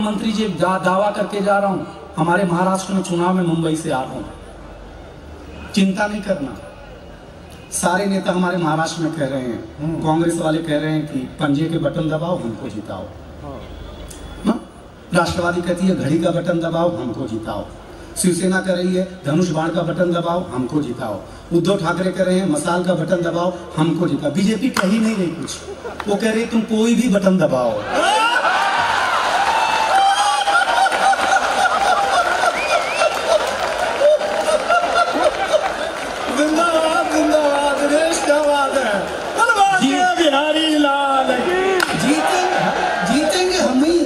प्रधानमंत्री जी दावा करके जा रहा हूं, हमारे महाराष्ट्र में चुनाव में मुंबई से आ रहा हूं, चिंता नहीं करना। सारे नेता हमारे महाराष्ट्र में कह रहे हैं, कांग्रेस वाले कह रहे हैं कि पंजे के बटन दबाओ हमको जिताओ, राष्ट्रवादी कहती है घड़ी का बटन दबाओ हमको जिताओ, शिवसेना कह रही है धनुष बाण का बटन दबाओ हमको जिताओ, उद्धव ठाकरे कह रहे हैं मसाल का बटन दबाओ हमको जिताओ। बीजेपी कह ही नहीं रही कुछ, वो कह रही तुम कोई भी बटन दबाओ। जिंदाबाद जिंदाबाद, देश क्या बात है, बिहारी लाल जीतेंगे हम ही।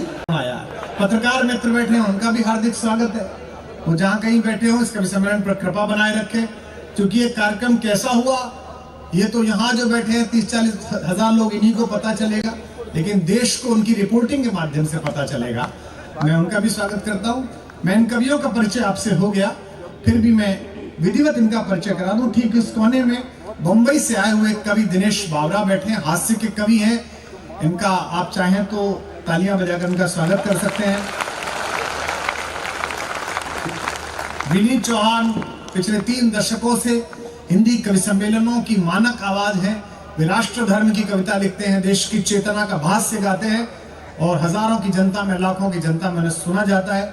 पत्रकार मित्र बैठे हैं, उनका भी हार्दिक स्वागत है। वो जहाँ कहीं बैठे हो इसका भी सम्मेलन पर कृपा बनाए रखें, क्योंकि ये कार्यक्रम कैसा हुआ ये तो यहाँ जो बैठे हैं 30-40 हजार लोग इन्हीं को पता चलेगा, लेकिन देश को उनकी रिपोर्टिंग के माध्यम से पता चलेगा। मैं उनका भी स्वागत करता हूँ। मैं इन कवियों का परिचय आपसे हो गया, फिर भी मैं विधिवत इनका परिचय करा दूं। ठीक इस कोने में मुंबई से आए हुए कवि दिनेश बावरा बैठे हैं, हास्य के कवि हैं। इनका आप चाहें तो तालियां बजाकर उनका स्वागत कर सकते हैं। विनीत चौहान पिछले 3 दशकों से हिंदी कवि सम्मेलनों की मानक आवाज है। वे राष्ट्र धर्म की कविता लिखते हैं, देश की चेतना का भाष्य गाते हैं और हजारों की जनता में, लाखों की जनता में सुना जाता है।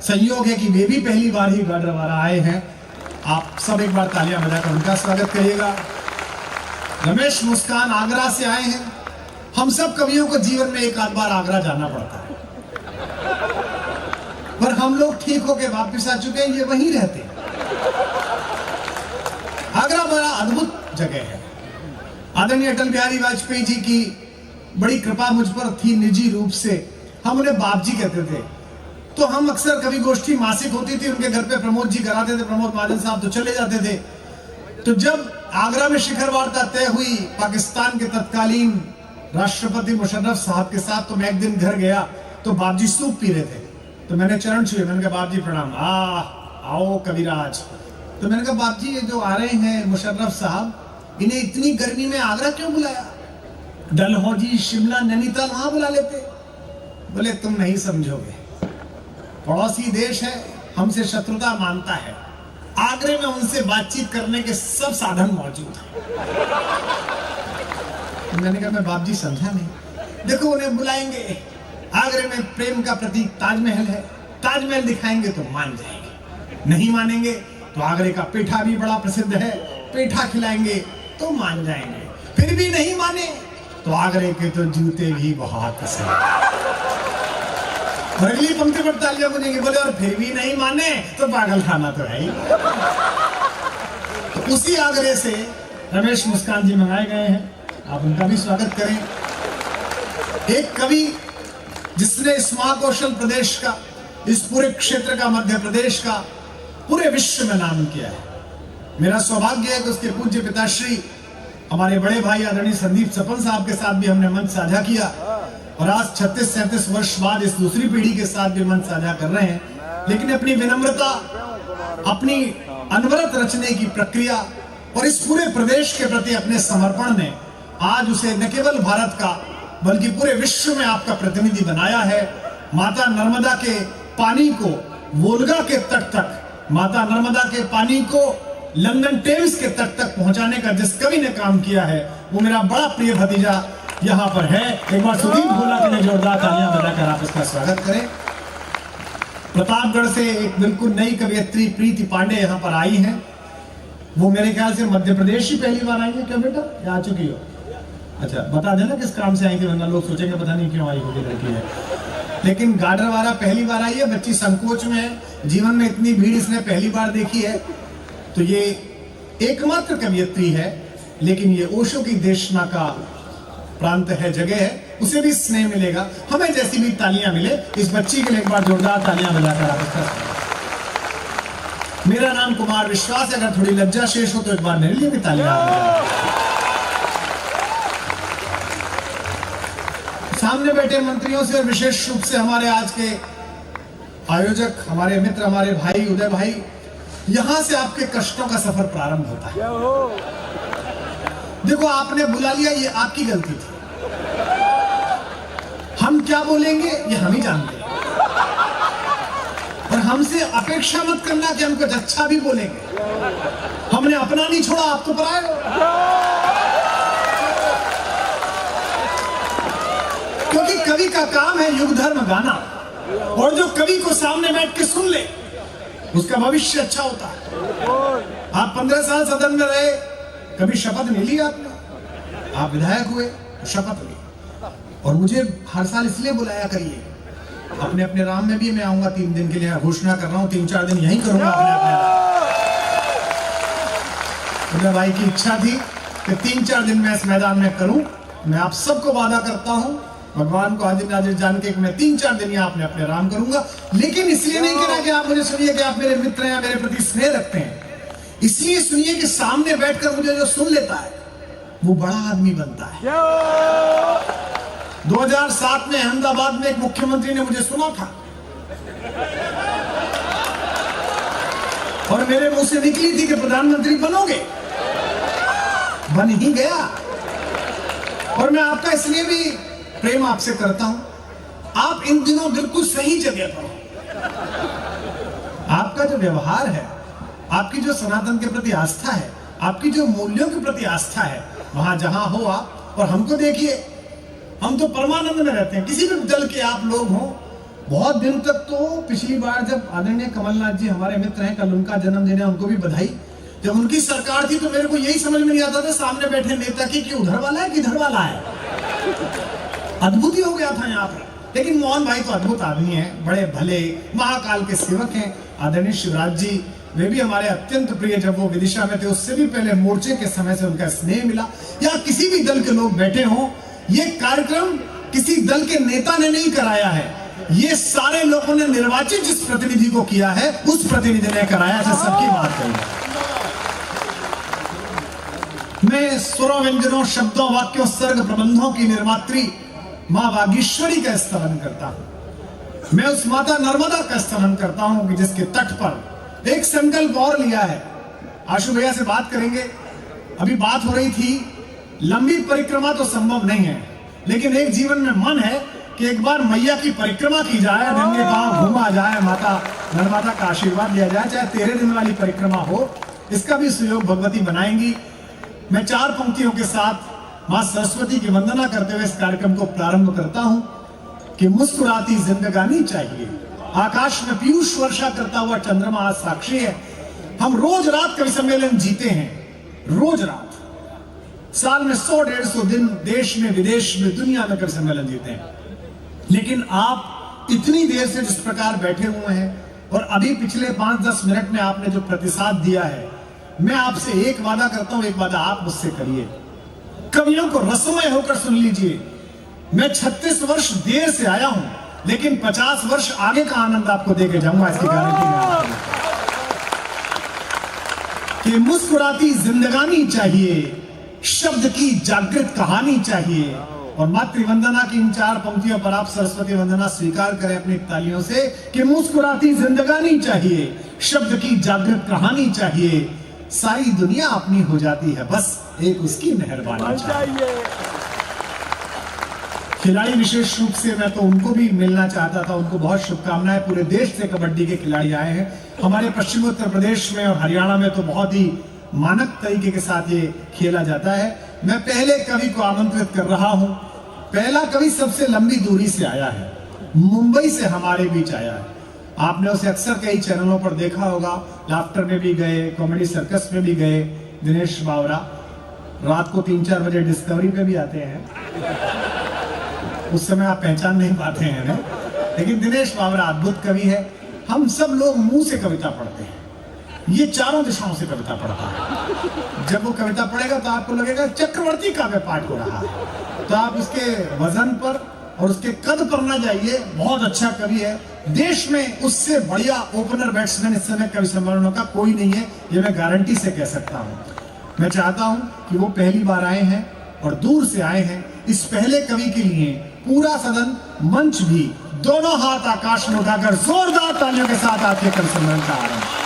संयोग है कि वे भी पहली बार ही गाडरवारा आए हैं। आप सब एक बार तालियां बजाकर उनका स्वागत करिएगा। रमेश मुस्कान आगरा से आए हैं। हम सब कवियों को जीवन में एक आध बार आगरा जाना पड़ता है, पर हम लोग ठीक होके वापस आ चुके हैं, ये वहीं रहते हैं। आगरा बड़ा अद्भुत जगह है। आदरणीय अटल बिहारी वाजपेयी जी की बड़ी कृपा मुझ पर थी निजी रूप से। हम उन्हें बाप जी कहते थे, तो हम अक्सर कवि गोष्ठी मासिक होती थी, उनके घर पे प्रमोद जी कराते थे, प्रमोद महाजन साहब तो चले जाते थे। तो जब आगरा में शिखर वार्ता तय हुई पाकिस्तान के तत्कालीन राष्ट्रपति मुशर्रफ साहब के साथ, तो मैं एक दिन घर गया तो बाप जी सूप पी रहे थे। तो मैंने चरण छुए, मैंने कहा बाप जी प्रणाम। आओ कविराज। तो मैंने कहा बाप जी ये जो आ रहे हैं मुशर्रफ साहब, इन्हें इतनी गर्मी में आगरा क्यों बुलाया? डलहौजी, शिमला, नैनीताल वहां बुला लेते। बोले तुम नहीं समझोगे, पड़ोसी देश है, हमसे शत्रुता मानता है, आगरे में उनसे बातचीत करने के सब साधन मौजूद हैं। मैंने कहा मैं बाप जी समझा नहीं। देखो उन्हें बुलाएंगे, आगरे में प्रेम का प्रतीक ताजमहल है, ताजमहल दिखाएंगे तो मान जाएंगे, नहीं मानेंगे तो आगरे का पेठा भी बड़ा प्रसिद्ध है, पेठा खिलाएंगे तो मान जाएंगे, फिर भी नहीं माने तो आगरे के तो जूते भी बहुत पसंद। अगली पंक्ति पर तालियां बजेंगी। बोले और फिर भी नहीं माने तो पागल खाना तो है ही। तो उसी आगरे से रमेश मुस्कान जी मंगाए गए हैं, आप उनका भी स्वागत करें। एक कवि जिसने इस महाकौशल प्रदेश का, इस पूरे क्षेत्र का, मध्य प्रदेश का पूरे विश्व में नाम किया है। मेरा सौभाग्य है कि उसके पूज्य पिताश्री हमारे बड़े भाई आदरणीय संदीप सपन साहब के साथ भी हमने मंच साझा किया, और आज 36-37 वर्ष बाद इस दूसरी पीढ़ी के साथ भी मंच साझा कर रहे हैं। लेकिन अपनी विनम्रता, अपनी अनवरत रचने की प्रक्रिया और इस पूरे प्रदेश के प्रति अपने समर्पण ने आज उसे न केवल भारत का बल्कि पूरे विश्व में आपका प्रतिनिधि बनाया है। माता नर्मदा के पानी को वोल्गा के तट तक, माता नर्मदा के पानी को लंदन टेम्स के तट तक पहुंचाने का जिस कवि ने काम किया है, वो मेरा बड़ा प्रिय भतीजा यहाँ पर है। एक बार सुदीप भोला के लिए जोरदार तालियां बजाकर आप इसका स्वागत करें। प्रतापगढ़ से एक बिल्कुल नई कवियत्री प्रीति पांडे यहाँ पर आई हैं। वो मेरे ख्याल से मध्य प्रदेश ही पहली बार आई है क्या बेटा, या आ चुकी हो? अच्छा बता देना किस काम से आई थी, वरना लोग सोचेंगे पता नहीं क्यों आई होगी लड़की है। लेकिन गाडरवारा पहली बार आई है। बच्ची संकोच में है, जीवन में इतनी भीड़ इसने पहली बार देखी है। तो ये एकमात्र कवियत्री है, लेकिन ये ओशो की देशना का प्रांत है, जगह है, उसे भी स्नेह मिलेगा, हमें जैसी भी तालियां मिले। इस बच्ची के लिए एक बार जोरदार तालियां बजाकर आप इसका। मेरा नाम कुमार विश्वास है, अगर थोड़ी लज्जा शेष हो तो एक बार मेरे लिए भी तालियां। सामने बैठे मंत्रियों से और विशेष रूप से हमारे आज के आयोजक, हमारे मित्र, हमारे भाई उदय भाई, यहां से आपके कष्टों का सफर प्रारंभ होता है। देखो आपने बुला लिया, ये आपकी गलती थी। हम क्या बोलेंगे ये हम ही जानते हैं। हमसे अपेक्षा मत करना कि हम कुछ अच्छा भी बोलेंगे। हमने अपना नहीं छोड़ा, आप तो पराए हो। क्योंकि कवि का काम है युग धर्म गाना, और जो कवि को सामने बैठ के सुन ले उसका भविष्य अच्छा होता है। आप 15 साल सदन में रहे, कभी शपथ नहीं ली आपने? आप विधायक हुए, शपथ ली, और मुझे हर साल इसलिए बुलाया करिए, अपने अपने राम में भी मैं आऊंगा 3 दिन के लिए, घोषणा कर रहा हूं 3-4 दिन यहीं करूंगा अपने अपने भाई की इच्छा थी कि 3-4 दिन मैं इस मैदान में करूं। मैं आप सबको वादा करता हूं, भगवान को हाजिर नाजिर जान के, मैं 3-4 दिन यहाँ अपने अपने राम करूंगा। लेकिन इसलिए नहीं करा कि आप मुझे सुनिए कि आप मेरे मित्र हैं, मेरे प्रति स्नेह रखते हैं, इसलिए सुनिए कि सामने बैठकर मुझे जो सुन लेता है वो बड़ा आदमी बनता है। 2007 में अहमदाबाद में एक मुख्यमंत्री ने मुझे सुना था और मेरे मुंह से निकली थी कि प्रधानमंत्री बनोगे, बन ही गया। और मैं आपका इसलिए भी प्रेम आपसे करता हूं, आप इन दिनों बिल्कुल सही जगह पर हो। आपका जो व्यवहार है, आपकी जो सनातन के प्रति आस्था है, आपकी जो मूल्यों के प्रति आस्था है, वहां जहां हो आप, और हमको देखिए, हम तो परमानंद में रहते हैं। किसी भी दल के आप लोग हों, बहुत दिन तक तो, पिछली बार जब आदरणीय कमलनाथ जी हमारे मित्र हैं, कल उनका जन्मदिन है, उनको भी बधाई, जब उनकी सरकार थी तो मेरे को यही समझ में नहीं आता था सामने बैठे नेता की कि उधर वाला है कि इधर वाला है। अद्भुत ही हो गया था यहाँ पर। लेकिन मोहन भाई तो अद्भुत आदमी हैं, बड़े भले महाकाल के सेवक हैं। आदरणीय शिवराज जी वे भी हमारे अत्यंत प्रिय, जब वो विदिशा में थे उससे भी पहले मोर्चे के समय से उनका स्नेह मिला। या किसी भी दल के लोग बैठे हों, ये कार्यक्रम किसी दल के नेता ने नहीं कराया है, ये सारे लोगों ने निर्वाचित जिस प्रतिनिधि को किया है उस प्रतिनिधि ने कराया है। सबकी बात करूंगा मैं, स्वरों, व्यंजनों, शब्दों, वाक्यों, सर्ग, प्रबंधों की निर्मात्री मां वागीश्वरी का स्तवन करता हूं। मैं उस माता नर्मदा का स्तवन करता हूं कि जिसके तट पर एक संकल्प और लिया है। आशु भैया से बात करेंगे। अभी बात हो रही थी, लंबी परिक्रमा तो संभव नहीं है, लेकिन एक जीवन में मन है कि एक बार मैया की परिक्रमा की जाए, नंगे पांव घूमा जाए, माता नर्मदा का आशीर्वाद लिया जाए, चाहे 13 दिन वाली परिक्रमा हो। इसका भी सहयोग भगवती बनाएंगी। मैं 4 पंक्तियों के साथ मां सरस्वती की वंदना करते हुए इस कार्यक्रम को प्रारंभ करता हूं कि मुस्कुराती जिंदगानी चाहिए, आकाश में पीयूष वर्षा करता हुआ चंद्रमा आज साक्षी है। हम रोज रात कवि सम्मेलन जीते हैं, रोज रात, साल में 100-150 दिन देश में, विदेश में, दुनिया में कवि सम्मेलन जीते हैं। लेकिन आप इतनी देर से जिस प्रकार बैठे हुए हैं, और अभी पिछले 5-10 मिनट में आपने जो प्रतिसाद दिया है, मैं आपसे एक वादा करता हूं, एक वादा आप मुझसे करिए, कवियों को रसमय होकर सुन लीजिए। मैं 36 वर्ष देर से आया हूं, लेकिन 50 वर्ष आगे का आनंद आपको देके जाऊंगा, इसकी गारंटी मैं कि मुस्कुराती जिंदगानी चाहिए, शब्द की जागृत कहानी चाहिए। और मातृवंदना की इन 4 पंक्तियों पर आप सरस्वती वंदना स्वीकार करें अपनी तालियों से कि मुस्कुराती जिंदगानी चाहिए, शब्द की जागृत कहानी चाहिए, सारी दुनिया अपनी हो जाती है, बस एक उसकी मेहरबानी चाहिए। खिलाड़ी विशेष रूप से मैं तो उनको भी मिलना चाहता था, उनको बहुत शुभकामनाएं। पूरे देश से कबड्डी के खिलाड़ी आए हैं। हमारे पश्चिमी उत्तर प्रदेश में और हरियाणा में तो बहुत ही मानक तरीके के साथ ये खेला जाता है। मैं पहले कवि को आमंत्रित कर रहा हूं। पहला कवि सबसे लंबी दूरी से आया है, मुंबई से हमारे बीच आया है। आपने उसे अक्सर कई चैनलों पर देखा होगा, लाफ्टर में भी गए, कॉमेडी सर्कस में भी गए, दिनेश बावरा। रात को 3-4 बजे डिस्कवरी पे भी आते हैं, उस समय आप पहचान नहीं पाते हैं ना? लेकिन दिनेश बावरा अद्भुत कवि है। हम सब लोग मुंह से कविता पढ़ते हैं, ये चारों दिशाओं से कविता पढ़ता है। जब वो कविता पढ़ेगा तो आपको लगेगा चक्रवर्ती काव्य पाठ हो रहा है, तो आप उसके वजन पर और उसके कद पर ना जाइए, बहुत अच्छा कवि है। देश में उससे बढ़िया ओपनर बैट्समैन इस समय कवि सम्मेलनों का कोई नहीं है, ये मैं गारंटी से कह सकता हूँ। मैं चाहता हूँ कि वो पहली बार आए हैं और दूर से आए हैं। इस पहले कवि के लिए पूरा सदन, मंच भी, दोनों हाथ आकाश में उठाकर जोरदार तालियों के साथ आपके कवि सम्मेलन का आरंभ।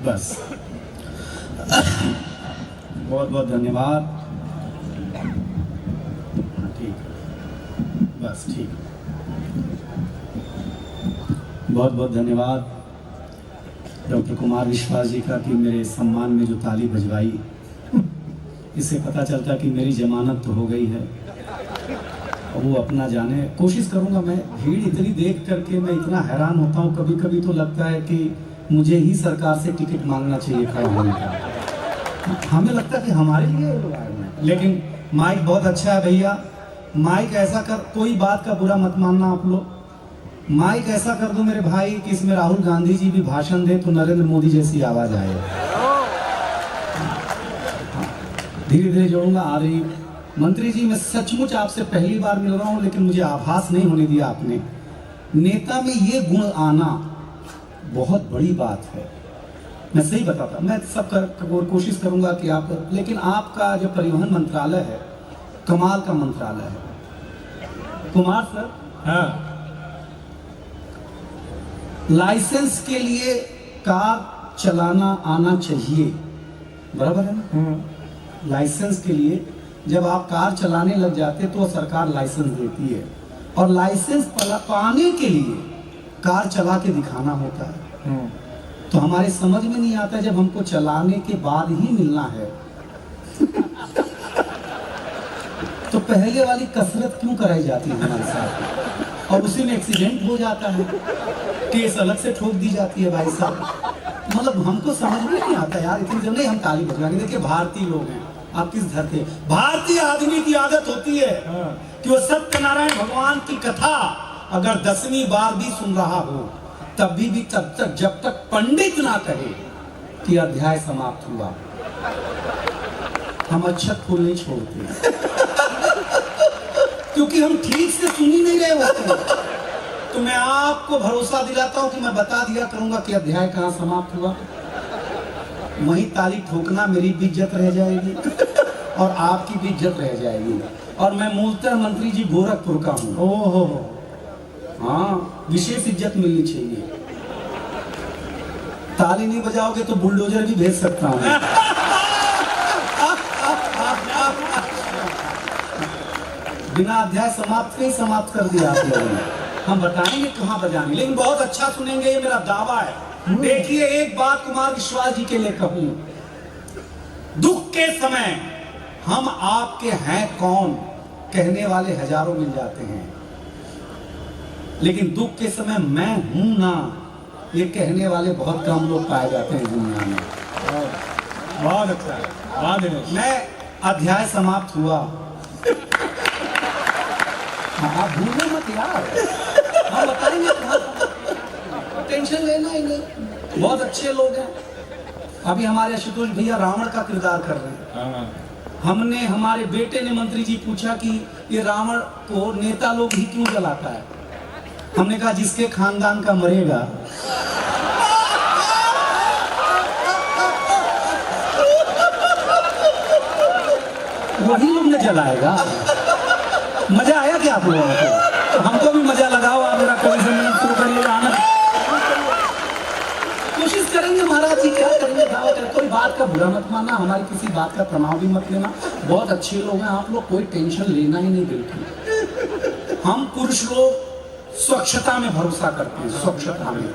बस बहुत बहुत धन्यवाद। ठीक, बस ठीक। बहुत बहुत धन्यवाद डॉक्टर कुमार विश्वास जी का कि मेरे सम्मान में जो ताली बजवाई, इससे पता चलता कि मेरी जमानत तो हो गई है। और वो अपना जाने, कोशिश करूंगा। मैं भीड़ इतनी देख करके मैं इतना हैरान होता हूँ, कभी कभी तो लगता है कि मुझे ही सरकार से टिकट मांगना चाहिए खड़ा होने का। हमें लगता है कि हमारे लिए, लेकिन माइक बहुत अच्छा है भैया। माइक ऐसा कर, कोई बात का बुरा मत मानना आप लोग, माइक ऐसा कर दो मेरे भाई कि इसमें राहुल गांधी जी भी भाषण दे तो नरेंद्र मोदी जैसी आवाज आए। धीरे धीरे जोड़ूंगा। आ रही मंत्री जी, मैं सचमुच आपसे पहली बार मिल रहा हूं, लेकिन मुझे आभास नहीं होने दिया आपने। नेता में ये गुण आना बहुत बड़ी बात है। मैं सही बताता, मैं सब कोशिश करूंगा कि आप, लेकिन आपका जो परिवहन मंत्रालय है कमाल का मंत्रालय है। कुमार सर, हाँ, लाइसेंस के लिए कार चलाना आना चाहिए, बराबर है ना? लाइसेंस के लिए जब आप कार चलाने लग जाते तो सरकार लाइसेंस देती है, और लाइसेंस पाने के लिए कार चला के दिखाना होता है। तो हमारे समझ में नहीं आता जब हमको चलाने के बाद ही मिलना है तो पहले वाली कसरत क्यों कराई जाती है हमारे साथ, और उसी में एक्सीडेंट हो जाता है, केस अलग से ठोक दी जाती है भाई साहब। मतलब हमको समझ में नहीं आता यार। इतनी जब नहीं हम ताली बजवाएंगे। देखिए भारतीय लोग हैं, आप किस धरती, भारतीय आदमी की आदत होती है कि वो सत्यनारायण भगवान की कथा अगर 10वीं बार भी सुन रहा हो तभी भी तब तक जब तक पंडित ना कहे कि अध्याय समाप्त हुआ, हम अक्षत फूल नहीं छोड़ते क्योंकि हम ठीक से सुन ही नहीं रहे होते। तो मैं आपको भरोसा दिलाता हूं कि मैं बता दिया करूंगा कि अध्याय कहां समाप्त हुआ। वहीं ताली ठोकना, मेरी भी इज्जत रह जाएगी और आपकी भी इज्जत रह जाएगी। और मैं मूलतः मंत्री जी गोरखपुर का हूँ। ओहो, हाँ, विशेष इज्जत मिलनी चाहिए। ताली नहीं बजाओगे तो बुलडोजर भी भेज सकता हूँ। बिना अध्याय समाप्त के ही समाप्त कर दिया आप लोगों ने। हम बताएंगे कहाँ बजाने, लेकिन बहुत अच्छा सुनेंगे, ये मेरा दावा है। देखिए, एक बात कुमार विश्वास जी के लिए कहूं, दुख के समय हम आपके हैं कौन कहने वाले हजारों मिल जाते हैं, लेकिन दुख के समय मैं हूं ना ये कहने वाले बहुत कम लोग पाए जाते हैं दुनिया में। बहुत अच्छा है। मैं अध्याय समाप्त हुआ, आप भूलो मत यार, हम बताएंगे, टेंशन लेना ही नहीं। बहुत अच्छे लोग हैं। अभी हमारे आशुतोष भैया रावण का किरदार कर रहे हैं। हमने, हमारे बेटे ने मंत्री जी पूछा कि ये रावण को नेता लोग ही क्यों जलाता है। हमने कहा जिसके खानदान का मरेगा वही लोग ने जलाएगा। मजा आया क्या आप लोगों को? तो हमको भी मजा लगाओ। आप मेरा कवि सम्मेलन शुरू करिए, आनंद कोशिश करेंगे। महाराज जी क्या करेंगे, दावा करें। कोई बात का बुरा मत मानना, हमारी किसी बात का तनाव भी मत लेना। बहुत अच्छे लोग हैं आप लोग, कोई टेंशन लेना ही नहीं बिल्कुल। हम पुरुष लोग स्वच्छता में भरोसा करते हैं, स्वच्छता में।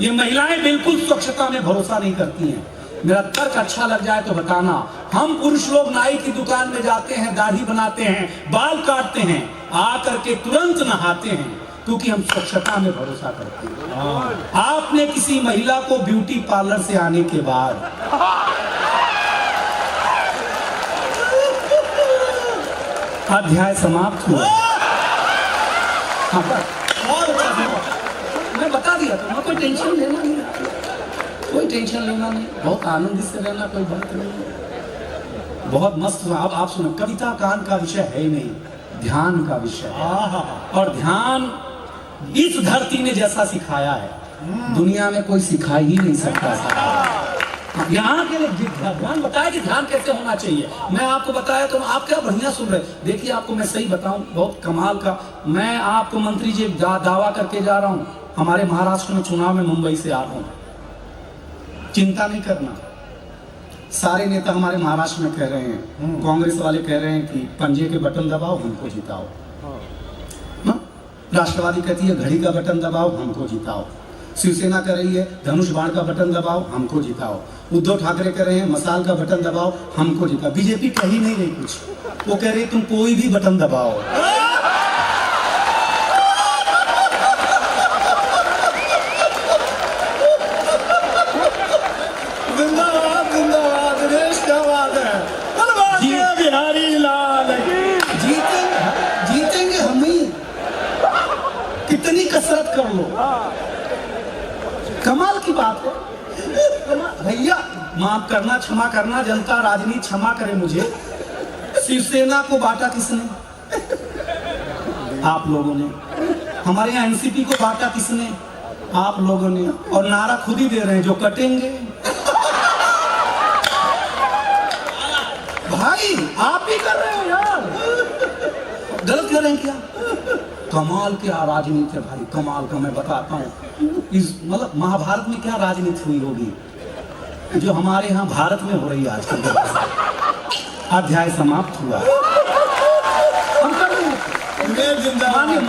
ये महिलाएं बिल्कुल स्वच्छता में भरोसा नहीं करती हैं। मेरा तर्क अच्छा लग जाए तो बताना। हम पुरुष लोग नाई की दुकान में जाते हैं, दाढ़ी बनाते हैं, बाल काटते हैं, आकर के तुरंत नहाते हैं, क्योंकि हम स्वच्छता में भरोसा करते हैं। आपने किसी महिला को ब्यूटी पार्लर से आने के बाद अध्याय समाप्त हुआ, मैं बता दिया तो, कोई टेंशन लेना नहीं, कोई टेंशन लेना नहीं, बहुत आनंदित से रहना, कोई बात नहीं। बहुत मस्त। अब आप सुनो, कविता कान का विषय है ही नहीं, ध्यान का विषय है। और ध्यान इस धरती ने जैसा सिखाया है दुनिया में कोई सिखा ही नहीं सकता। यहाँ के लिए ध्यान बताया कि ध्यान कैसे होना चाहिए, मैं आपको बताया तो आप क्या बढ़िया सुन रहे। देखिए आपको मैं सही बताऊं, बहुत कमाल का। मैं आपको मंत्री जी दावा करके जा रहा हूं, हमारे महाराष्ट्र में चुनाव में मुंबई से आ रहा हूं। चिंता नहीं करना, सारे नेता हमारे महाराष्ट्र में कह रहे हैं, कांग्रेस वाले कह रहे हैं कि पंजे के बटन दबाओ हमको जिताओ, राष्ट्रवादी कहती है घड़ी का बटन दबाओ हमको जिताओ, शिवसेना कह रही है धनुष बाण का बटन दबाओ हमको जिताओ, उद्धव ठाकरे कह रहे हैं मसाल का बटन दबाओ हमको जिताओ। बीजेपी कह ही नहीं रही कुछ, वो कह रही तुम कोई भी बटन दबाओ। जिंदाबाद जिंदाबाद, देश क्या बात है, बिहारी लाल जीतेंगे हम ही, कितनी कसरत कर लो, कमाल की बात है भैया। माफ करना, क्षमा करना, जनता राजनीति क्षमा करे मुझे। शिवसेना को बांटा किसने? आप लोगों ने। हमारे यहाँ एनसीपी को बांटा किसने? आप लोगों ने। और नारा खुद ही दे रहे हैं जो कटेंगे। भाई आप भी कर रहे हो यार, गलत कर रहे हैं क्या? कमाल क्या राजनीति है भाई, कमाल का। मैं बताता हूँ इस मतलब महाभारत में क्या राजनीति हुई होगी जो हमारे यहाँ भारत में हो रही है आजकल। अध्याय समाप्त हुआ। हम कर रहे हैं।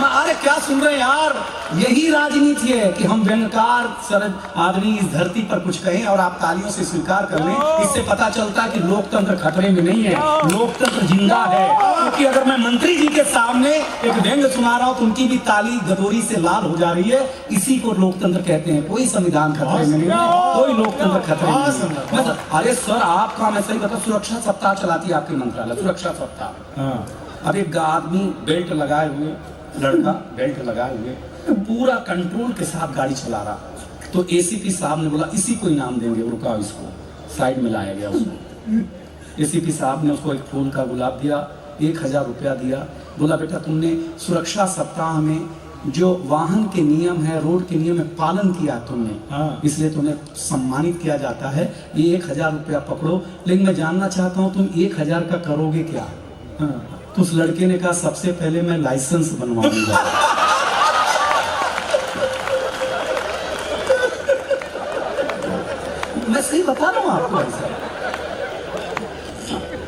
अरे क्या सुन रहे हैं यार, यही राजनीति है कि हम व्यंगकार सरद आदमी इस धरती पर कुछ कहें और आप तालियों से स्वीकार कर लें। इससे पता चलता है कि लोकतंत्र खतरे में नहीं है, लोकतंत्र जिंदा है। क्योंकि अगर मैं मंत्री जी के सामने एक व्यंग सुना रहा हूं तो उनकी भी ताली गदोरी से लाल हो जा रही है। इसी को लोकतंत्र कहते हैं। कोई संविधान खतरे में नहीं है, कोई लोकतंत्र खतरे में नहीं है। अरे सर आपका मैं सही बता, सुरक्षा सप्ताह चलाती है आपके मंत्रालय, सुरक्षा सप्ताह। अब एक आदमी बेल्ट लगाए हुए, लड़का बेल्ट लगाए हुए पूरा कंट्रोल के साथ गाड़ी चला रहा, तो एसीपी साहब ने बोला इसी को इनाम देंगे, रुका इसको साइड में लाया गया उसको। एसीपी साहब ने उसको एक फूल का गुलाब दिया, 1000 रुपया दिया, बोला बेटा तुमने सुरक्षा सप्ताह में जो वाहन के नियम है, रोड के नियम है, पालन किया तुमने, इसलिए तुम्हें सम्मानित किया जाता है। ये 1000 रुपया पकड़ो, लेकिन मैं जानना चाहता हूँ तुम 1000 का करोगे क्या? तो उस लड़के ने कहा सबसे पहले मैं लाइसेंस बनवाऊंगा। मैं सही बता रहा हूं आपको ऐसा।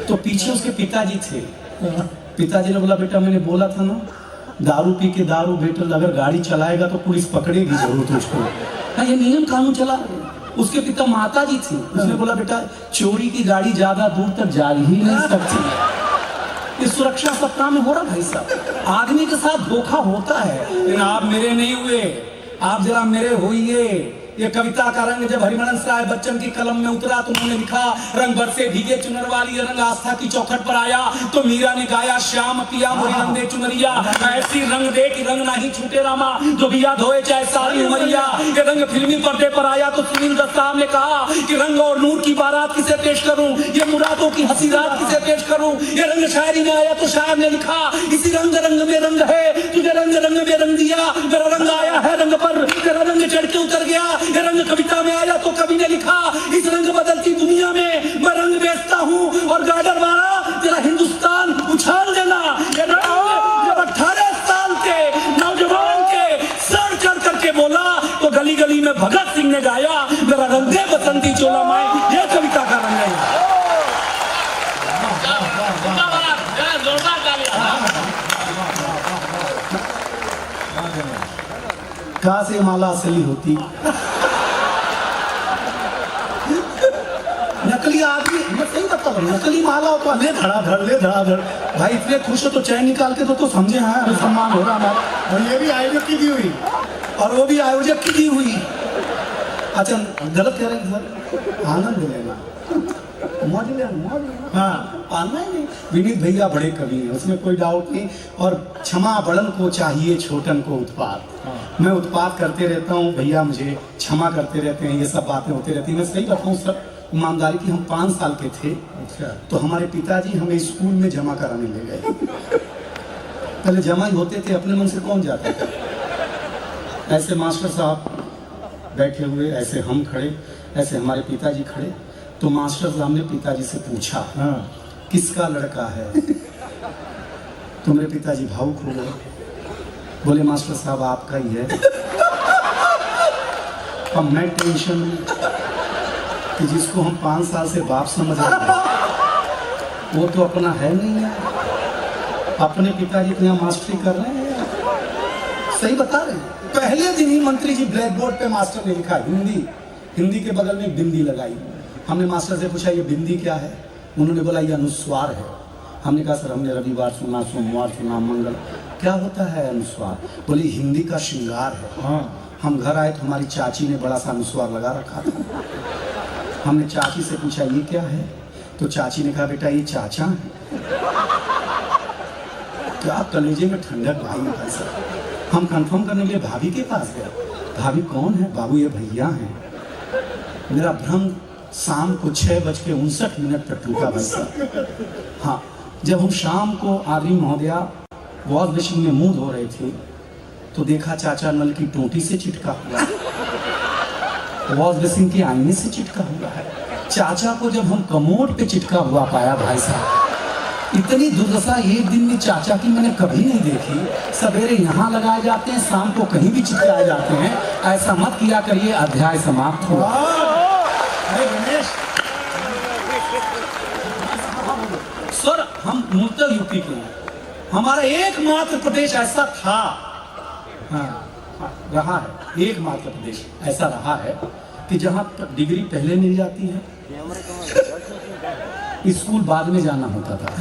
तो पीछे उसके पिताजी थे, पिताजी ने बोला बेटा मैंने बोला था ना, दारू पी के दारू बेटा अगर गाड़ी चलाएगा तो पुलिस पकड़ेगी जरूर तुझको। हाँ ये नियम कानून चला। उसके पिता माता जी थी, उसने बोला बेटा चोरी की गाड़ी ज्यादा दूर तक जा ही नहीं सकती। इस सुरक्षा सप्ताह में हो रहा भाई साहब, आदमी के साथ धोखा होता है। लेकिन आप मेरे नहीं हुए, आप जरा मेरे होइए। ये कविता का रंग जब हरिवंश राय बच्चन की कलम में उतरा तो उन्होंने लिखा रंग बरसे भीगे चुनर वाली रंग आस्था की चौखट पर आया, तो मीरा ने गाया श्याम पिया मोरी रंग दे चुनरिया, ऐसी रंग दे कि रंग नहीं छूटे रामा, जो बिया धोए चाहे सारी उमरिया। ये रंग फिल्मी पर्दे पर आया तो सुनील दत्त साहब ने कहा कि रंग और नूर की बारात किसे पेश करूं, ये मुरादों की हंसी रात किसे पेश करूं। ये रंग शायरी में आया तो शायर ने लिखा इसी रंग रंग में रंग है, तुझे रंग रंग में रंग दिया, मेरा रंग आया है रंग पर, तेरा रंग चढ़ के उतर गया। ये रंग कविता में आया तो कवि ने लिखा इस रंग बदलती दुनिया में मैं रंग बेचता हूं और गार्डर वाला तेरा हिंदुस्तान उछाल देना। ये रंग जब 18 साल के नौजवान के सर चढ़ करके बोला तो गली गली में भगत सिंह ने गाया मेरा रंग दे बसंती चोला माए। ये कविता का रंग है। कहां से माला असली होती। नकली आदमी, मैं सही बता रहा हूँ, नकली माला हो तो ले धड़ाधड़ ले धड़ाधड़। भाई इतने खुश हो तो चैन निकाल के तो समझे हाँ हमें सम्मान हो रहा हमारा। और ये भी आयोजक की दी हुई, और वो भी आयोजक की दी हुई। अच्छा गलत कह रहे हैं सर, आनंद लेना मौज लेना। हाँ पालना ही नहीं। विनीत भैया बड़े कवि हैं, उसमें कोई डाउट नहीं। और क्षमा बड़न को चाहिए छोटन को उत्पाद। मैं उत्पाद करते रहता हूँ, भैया मुझे क्षमा करते रहते हैं, ये सब बातें होती रहती हैं। मैं सही बताऊँ सर ईमानदारी की, हम 5 साल के थे। अच्छा। तो हमारे पिताजी हमें स्कूल में जमा कराने ले गए। पहले जमा ही होते थे, अपने मन से कौन जाता था। ऐसे मास्टर साहब बैठे हुए, ऐसे हम खड़े, ऐसे हमारे पिताजी खड़े। तो मास्टर साहब ने पिताजी से पूछा किसका लड़का है? तो मेरे पिताजी भावुक हो गए, बोले मास्टर साहब आपका ही है। अब मैं टेंशन में, कि जिसको हम 5 साल से बाप समझ रहे हैं वो तो अपना है नहीं है। अपने पिताजी के यहाँ मास्टरी कर रहे हैं, सही बता रहे हैं। पहले दिन ही मंत्री जी ब्लैक बोर्ड पे मास्टर ने लिखा हिंदी, हिंदी के बगल में एक बिंदी लगाई। हमने मास्टर से पूछा ये बिंदी क्या है? उन्होंने बोला ये अनुस्वार है। हमने कहा सर हमने रविवार सुना, सोमवार सुना, मंगल, क्या होता है अनुस्वार? बोली हिंदी का श्रृंगार है। हाँ। हम घर आए तो हमारी चाची ने बड़ा सा अनुस्वार लगा रखा था। हमने चाची से पूछा ये क्या है? तो चाची ने कहा बेटा ये चाचा है। क्या कलेजे में ठंडक भाई सर। हम कंफर्म करने के लिए भाभी के पास गए। भाभी कौन है? बाबू ये भैया हैं। मेरा भ्रम शाम को 6:59 पर टूटा भाई साहब। हाँ, जब हम शाम को आदमी महोदया वॉश बेसिन में मुंह धो रहे थे तो देखा चाचा नल की टोटी से चिटका हुआ है, वॉश बेसिन के आईने से चिटका हुआ है। चाचा को जब हम कमोड पे चिटका हुआ पाया भाई साहब, इतनी दुर्दशा एक दिन में चाचा की मैंने कभी नहीं देखी। सवेरे यहाँ लगाए जाते हैं, शाम को कहीं भी चिटकाए जाते हैं। ऐसा मत किया करिए। अध्याय समाप्त हुआ। सर हम मूलतः यूपी के हैं। हमारा एकमात्र प्रदेश ऐसा था, हाँ रहा है, एकमात्र प्रदेश ऐसा रहा है कि जहाँ डिग्री पहले मिल जाती है, स्कूल बाद में जाना होता था।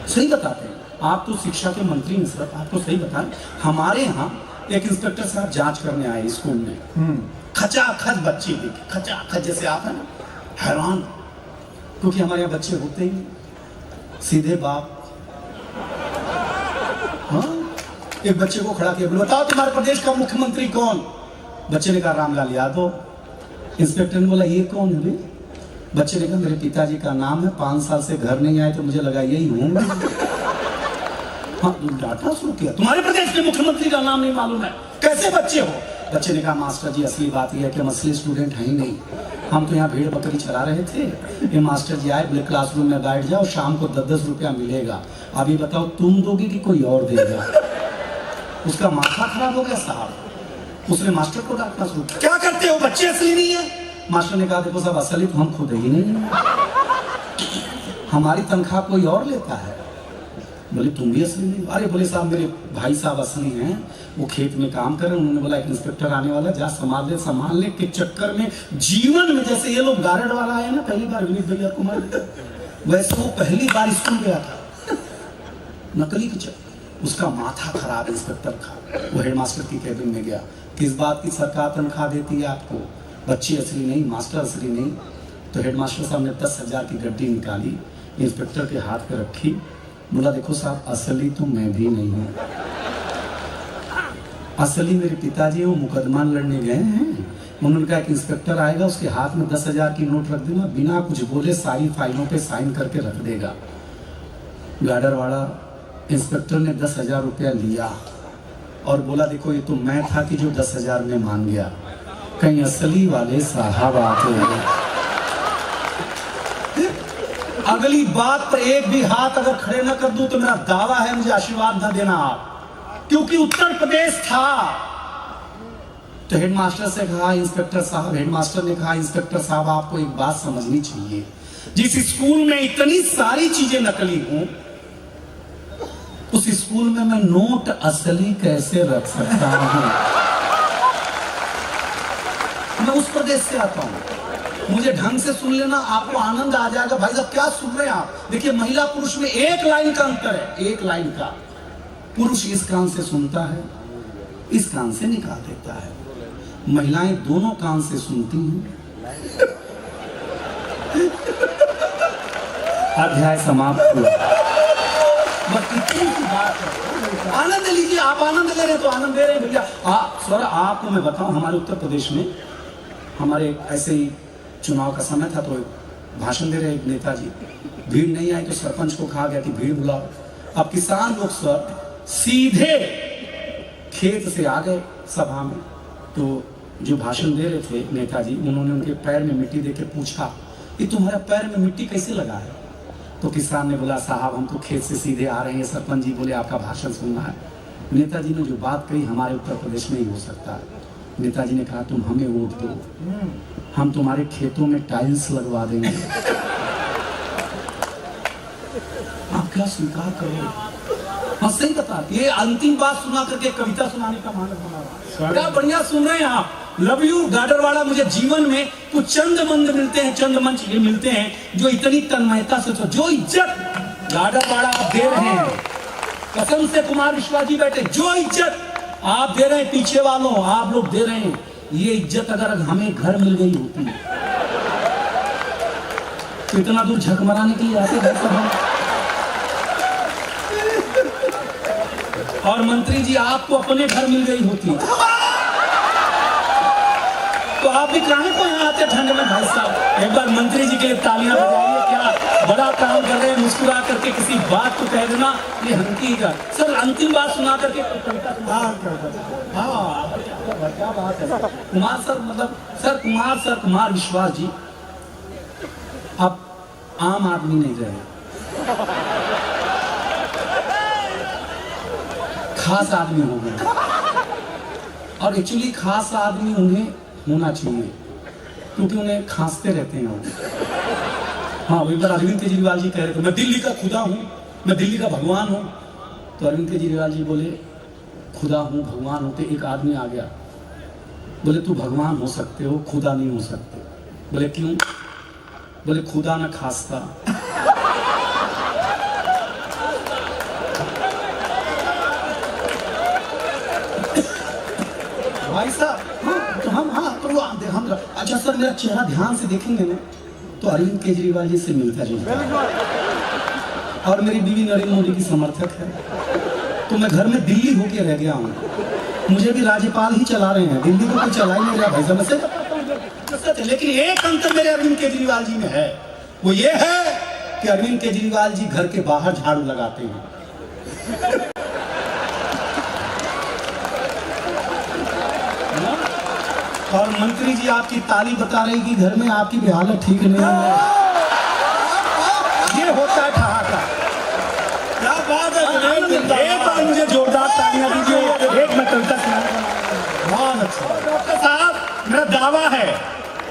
सही बताते हैं, आप तो शिक्षा के मंत्री हैं सर, आप तो सही बताएं। हमारे यहाँ एक इंस्पेक्टर साहब जांच करने आए स्कूल में, खचाखच बच्चे देखे, खचाखच जैसे आप हैं ना, हैरान, क्योंकि हमारे यहाँ बच्चे होते ही सीधे बाप। हाँ, एक बच्चे को खड़ा किया, बोले बताओ तुम्हारे प्रदेश का मुख्यमंत्री कौन? बच्चे ने कहा रामलाल यादव। इंस्पेक्टर ने बोला ये कौन है? बच्चे ने कहा मेरे पिताजी का नाम है, 5 साल से घर नहीं आए तो मुझे लगा यही होंगे। हाँ, डांटना शुरू किया, तुम्हारे प्रदेश के मुख्यमंत्री का नाम नहीं मालूम है, कैसे बच्चे हो? बच्चे ने कहा मास्टर जी असली बात यह है कि हम असली स्टूडेंट हैं ही नहीं, हम तो यहाँ भेड़ बकरी चला रहे थे। ये मास्टर जी आए, बोले क्लासरूम में बैठ जाओ, शाम को 10-10 रुपया मिलेगा। अभी बताओ तुम दोगे कि कोई और देगा? उसका माथा खराब हो गया साहब। उसने मास्टर को डांटना शुरू किया, क्या करते हो, बच्चे असली नहीं है। मास्टर ने कहा देखो साहब असली तो हम खुद ही नहीं है, हमारी तनख्वाह कोई और लेता है। बोले तुम भी असली नहीं? अरे बोले साहब मेरे भाई साहब असली हैं, वो खेत में काम कर रहे हैं। उन्होंने बोला एक इंस्पेक्टर आने वाला, जा संभालने के चक्कर में जीवन में, जैसे ये लोग गारड वाला आया ना पहली बार विनीत भैया कुमार, वैसे वो पहली बार स्कूल गया था नकली के चक्कर, उसका माथा खराब इंस्पेक्टर का। वो हेडमास्टर की कैबिन में गया, किस बात की सरकार तनख्वाह देती है आपको? बच्चे असली नहीं, मास्टर असली नहीं। तो हेडमास्टर साहब ने 10,000 की गड्डी निकाली, इंस्पेक्टर के हाथ पे रखी, बोला देखो साहब असली तो मैं भी नहीं हूँ, असली मेरे पिताजी वो मुकदमा लड़ने गए हैं। उन्होंने कहा कि इंस्पेक्टर आएगा, उसके हाथ में 10,000 की नोट रख देना, बिना कुछ बोले सारी फाइलों पे साइन करके रख देगा। गार्डर वाला इंस्पेक्टर ने 10,000 रुपया लिया और बोला देखो ये तो मैं था कि जो 10,000 में मान गया, कहीं असली वाले साहब आते हैं। अगली बात पर एक भी हाथ अगर खड़े न कर दूं तो मेरा दावा है मुझे आशीर्वाद न देना आप, क्योंकि उत्तर प्रदेश था। तो हेडमास्टर से कहा इंस्पेक्टर साहब, हेडमास्टर ने कहा इंस्पेक्टर साहब आपको एक बात समझनी चाहिए, जिस स्कूल में इतनी सारी चीजें नकली हूं उस स्कूल में मैं नोट असली कैसे रख सकता हूं? मैं उस प्रदेश से आता हूं, मुझे ढंग से सुन लेना, आपको आनंद आ जाएगा। भाई साहब क्या सुन रहे हैं आप? देखिए महिला पुरुष में 1 लाइन का अंतर है, 1 लाइन का। पुरुष इस कान से सुनता है, इस कान से निकाल देता है, महिलाएं दोनों कान से सुनती हैं। अध्याय समाप्त हुआ। बस इतनी सी बात है, आनंद लीजिए। आप आनंद ले रहे हैं तो आनंद दे रहे हैं भैया। सर आपको मैं बताऊं, हमारे उत्तर प्रदेश में हमारे ऐसे ही चुनाव का समय था तो भाषण दे रहे एक नेताजी, भीड़ नहीं आई तो सरपंच को कहा गया कि भीड़ बुलाओ। अब किसान लोग सर सीधे खेत से आ गए सभा में, तो जो भाषण दे रहे थे नेताजी, उन्होंने उनके पैर में मिट्टी देके पूछा कि तुम्हारे पैर में मिट्टी कैसे लगा है? तो किसान ने बोला साहब हम तो खेत से सीधे आ रहे हैं। सरपंच जी बोले आपका भाषण सुनना है। नेताजी ने जो बात कही हमारे उत्तर प्रदेश में ही हो सकता है। नेताजी ने कहा तुम हमें वोट दो, हम तुम्हारे खेतों में टाइल्स लगवा देंगे। आप क्या स्वीकार करो? हाँ सही बता, ये अंतिम बात सुना करके कविता सुनाने का मानस बना रहा है। क्या बढ़िया सुन रहे हैं आप। Love you Gadarwara. मुझे जीवन में कुछ चंद मंद मिलते हैं, चंद मंच ये मिलते हैं जो इतनी तन्मयता से, जो इज्जत गाडरवाड़ा आप दे रहे हैं, कसम से कुमार विश्वास जी बैठे, जो इज्जत आप दे रहे हैं पीछे वालों, आप लोग दे रहे हैं, ये इज्जत अगर हमें घर मिल गई होती तो इतना दूर झक मराने के लिए आते घर सब। और मंत्री जी आपको अपने घर मिल गई होती तो आप भी काहे को यहाँ आते ठंड में भाई साहब। एक बार मंत्री जी के लिए तालियां बजाइए, क्या बड़ा काम कर रहे हैं। मुस्कुरा करके किसी बात को कह देना, ये हंकी का। सर अंतिम बात सुना करके क्या बात है कुमार सर, मतलब सर कुमार विश्वास जी अब आम आदमी नहीं रहे, खास आदमी हो गए। और एक्चुअली खास आदमी उन्हें होना चाहिए क्योंकि उन्हें खांसते रहते हैं वो। हाँ एक बार अरविंद केजरीवाल जी कह रहे थे मैं दिल्ली का खुदा हूँ, मैं दिल्ली का भगवान हूँ। तो अरविंद केजरीवाल जी बोले खुदा हूँ भगवान हूँ। तो एक आदमी आ गया, बोले तू भगवान हो सकते हो, खुदा नहीं हो सकते। बोले क्यों? बोले खुदा न खास्ता। भाई साहब हम अच्छा सर मेरा चेहरा ध्यान से देखेंगे ना तो अरविंद केजरीवाल जी से मिलता जुलता है। और मेरी बीवी नरेंद्र मोदी की समर्थक है, तो मैं घर में दिल्ली होके रह गया हूँ। मुझे भी राज्यपाल ही चला रहे हैं, दिल्ली को कोई चला ही नहीं रहा भाई साहब से। लेकिन एक अंतर मेरे अरविंद केजरीवाल जी में है, वो ये है कि अरविंद केजरीवाल जी घर के बाहर झाड़ू लगाते हैं। और मंत्री जी आपकी ताली बता रही कि घर में आपकी भी हालत ठीक नहीं है। ये होता है ठहाका। क्या बात है, एक बार मुझे जोरदार तालियां दीजिए। एक मैं कविता सुनाऊंगा, बहुत अच्छा। डॉक्टर साहब मेरा दावा है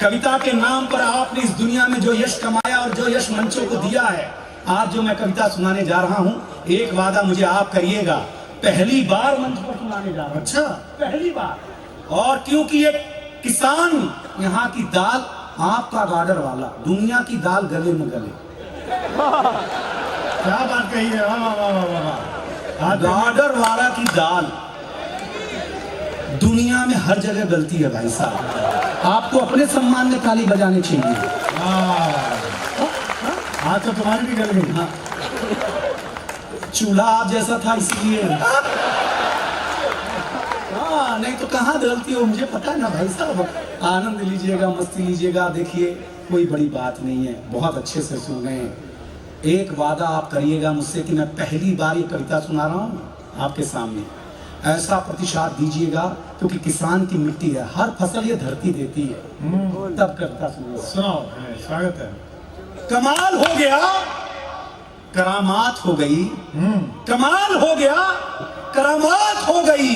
कविता के नाम पर आपने इस दुनिया में जो यश कमाया और जो यश मंचों को दिया है, आज जो मैं कविता सुनाने जा रहा हूँ, एक वादा मुझे आप करिएगा, पहली बार मंच पर सुनाने जा रहा हूँ। अच्छा पहली बार। और क्योंकि ये किसान यहाँ की दाल, आपका गाडर वाला दुनिया की दाल गले में गले। क्या बात कही है, वाह वाह वाह वाह। गाडर वाला की दाल दुनिया में हर जगह गलती है भाई साहब। आपको अपने सम्मान में ताली बजानी चाहिए। हाँ तो तुम्हारी भी गल गई। हाँ चूल्हा आप जैसा था इसलिए। नहीं तो कहाँ गलती हो, मुझे पता है ना भाई साहब। आनंद लीजिएगा, मस्ती लीजिएगा। देखिए कोई बड़ी बात नहीं है, बहुत अच्छे से सुन रहे हैं। एक वादा आप करिएगा मुझसे कि मैं पहली बार ये कविता सुना रहा हूँ आपके सामने, ऐसा प्रतिशत दीजिएगा क्योंकि किसान की मिट्टी है, हर फसल ये धरती देती है। तब कविता सुनाओ। स्वागत है। कमाल हो गया, करामात हो गई। कमाल हो गया, करामात हो गई।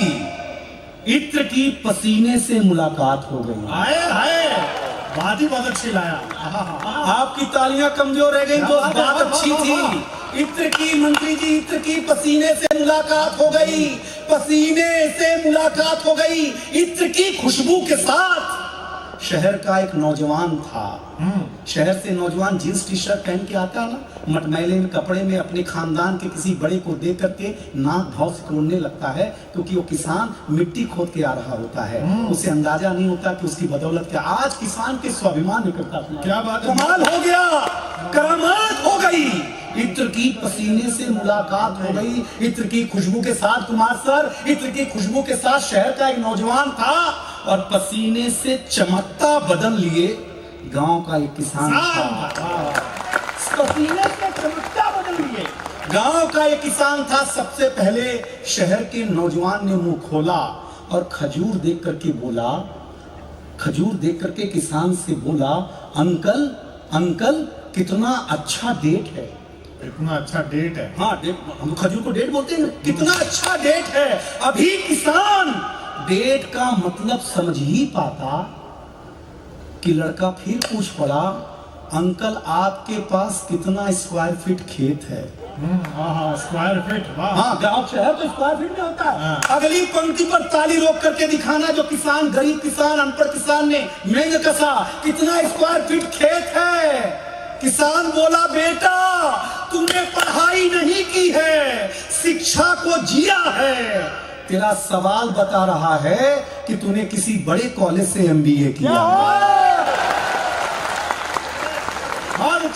इत्र की पसीने से मुलाकात हो गई। आए हाय, बात ही बहुत अच्छी लाया। आपकी तालियां कमजोर रह गई तो बात अच्छी थी। इत्र की मंत्री जी, इत्र की पसीने से मुलाकात हो गई, पसीने से मुलाकात हो गई। इत्र की खुशबू के साथ शहर का एक नौजवान था। शहर से नौजवान जींस टी शर्ट पहन के आता है ना, मटमैले कपड़े में अपने खानदान के किसी बड़े को देख करके नाक भाव से तोड़ने लगता है क्योंकि वो किसान मिट्टी खोद के आ रहा होता है। उसे अंदाजा नहीं होता कि उसकी बदौलत क्या आज किसान के स्वाभिमान निकलता। क्या बात, कमाल हो गया, करामात हो गई। इत्र की पसीने से मुलाकात हो गई। इत्र की खुशबू के साथ कुमार सर, इत्र की खुशबू के साथ शहर का एक नौजवान था और पसीने से चमकता बदल लिए गांव का एक किसान था। पसीने से चमकता बदल लिए गांव का एक किसान था। सबसे पहले शहर के नौजवान ने मुंह खोला और खजूर देख करके बोला, खजूर देख करके किसान से बोला, अंकल अंकल कितना अच्छा डेट है। इतना अच्छा डेट है। हाँ डेट, हम खजूर को डेट बोलते हैं। कितना अच्छा डेट है। अभी किसान डेट का मतलब समझ ही पाता कि लड़का फिर पूछ पड़ा, अंकल आपके पास कितना स्क्वायर फीट खेत है? स्क्वायर फीट, हाँ, गांव शहर तो स्क्वायर फीट में होता है। अगली पंक्ति पर ताली रोक करके दिखाना जो किसान, गरीब किसान, अनपढ़ किसान ने मेंग कसा, कितना स्क्वायर फीट खेत है? किसान बोला, बेटा तुमने पढ़ाई नहीं की है, शिक्षा को जिया है। तेरा सवाल बता रहा है कि तूने किसी बड़े कॉलेज से MBA किया है।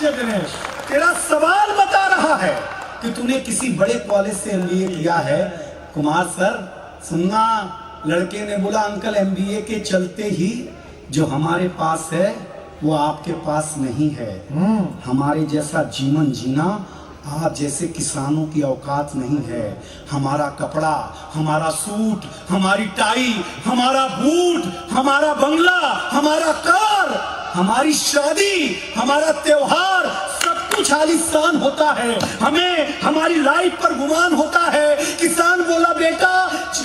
दिनेश, तेरा सवाल बता रहा है कि तूने किसी बड़े कॉलेज से MBA किया है। कुमार सर सुनना, लड़के ने बोला, अंकल MBA के चलते ही जो हमारे पास है वो आपके पास नहीं है। हमारे जैसा जीवन जीना आप जैसे किसानों की औकात नहीं है। हमारा कपड़ा, हमारा सूट, हमारी टाई, हमारा बूट, हमारा बंगला, हमारा कार, हमारी शादी, हमारा त्योहार, सब कुछ आलीशान होता है। हमें हमारी लाइफ पर गुमान होता है। किसान बोला, बेटा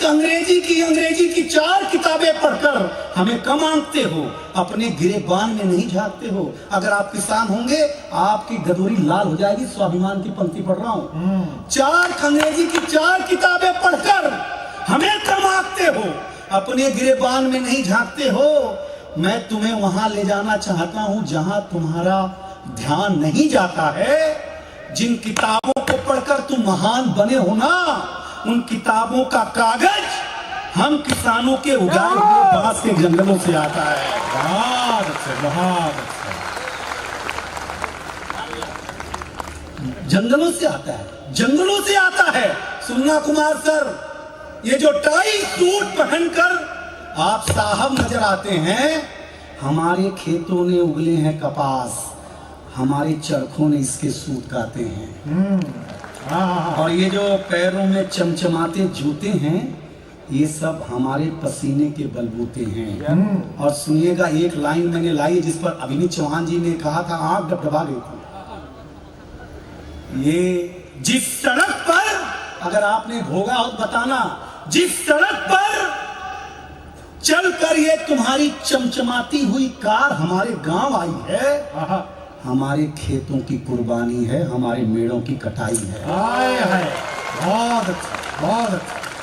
अंग्रेजी की 4 किताबें पढ़कर हमें कम आंकते हो, अपने गिरेबान में नहीं झांकते हो। अगर आप किसान होंगे आपकी गदोरी लाल हो जाएगी। स्वाभिमान की पंक्ति पढ़ रहा हूँ। 4 अंग्रेजी की 4 किताबें पढ़कर हमें कम आंकते हो, अपने गिरेबान में नहीं झांकते हो। मैं तुम्हें वहां ले जाना चाहता हूं जहां तुम्हारा ध्यान नहीं जाता है। जिन किताबों को पढ़कर तुम महान बने हो ना, उन किताबों का कागज हम किसानों के उगाए हुए बांस के जंगलों से आता है। बहुत अच्छे। जंगलों से आता है, जंगलों से आता है। सुनना कुमार सर, ये जो टाई सूट पहनकर आप साहब नजर आते हैं, हमारे खेतों ने उगले हैं कपास, हमारे चरखों ने इसके सूत काटे हैं। और ये जो पैरों में चमचमाते जूते हैं, ये सब हमारे पसीने के बलबूते हैं। और सुनिएगा, एक लाइन मैंने लाई जिस पर अभिनीत चौहान जी ने कहा था, आंख डबडबा गई थी। ये जिस सड़क पर, अगर आपने भोगा हो बताना, जिस सड़क पर चलकर ये तुम्हारी चमचमाती हुई कार हमारे गांव आई है, हमारे खेतों की कुर्बानी है, हमारे मेड़ों की कटाई है। बहुत अच्छा।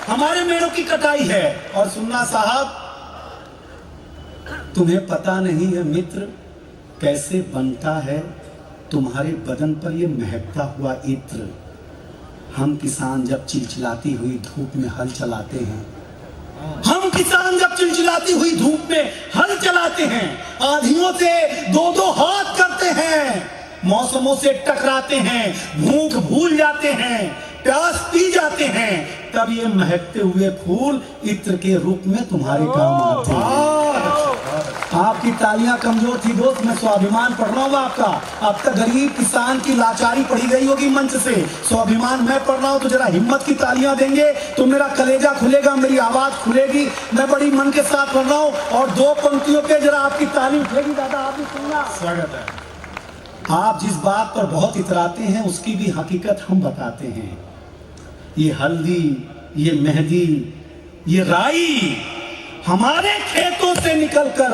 हमारे मेड़ों की कटाई है। और सुनना साहब, तुम्हें पता नहीं है मित्र, कैसे बनता है तुम्हारे बदन पर ये महकता हुआ इत्र। हम किसान जब चिलचिलाती हुई धूप में हल चलाते हैं, हम किसान जब चिलचिलाती हुई धूप में हल चलाते हैं, आंधियों से 2-2 हाथ करते हैं, मौसमों से टकराते हैं, भूख भूल जाते हैं, प्यास पी जाते हैं, तब ये महकते हुए फूल इत्र के रूप में तुम्हारे काम आते हैं। आपकी तालियां कमजोर थी दोस्त, मैं स्वाभिमान पढ़ रहा हूँ आपका। अब तक गरीब किसान की लाचारी पढ़ी गई होगी मंच से, स्वाभिमान मैं पढ़ रहा हूँ, तो जरा हिम्मत की तालियां देंगे तो मेरा कलेजा खुलेगा, मेरी आवाज खुलेगी। मैं बड़ी मन के साथ पढ़ रहा हूँ और 2 पंक्तियों पे जरा आपकी ताली उठेगी। दादा आप भी सुनना। स्वागत है। आप जिस बात पर बहुत इतराते हैं उसकी भी हकीकत हम बताते हैं। ये हल्दी, ये मेहंदी, ये राई हमारे खेतों से निकलकर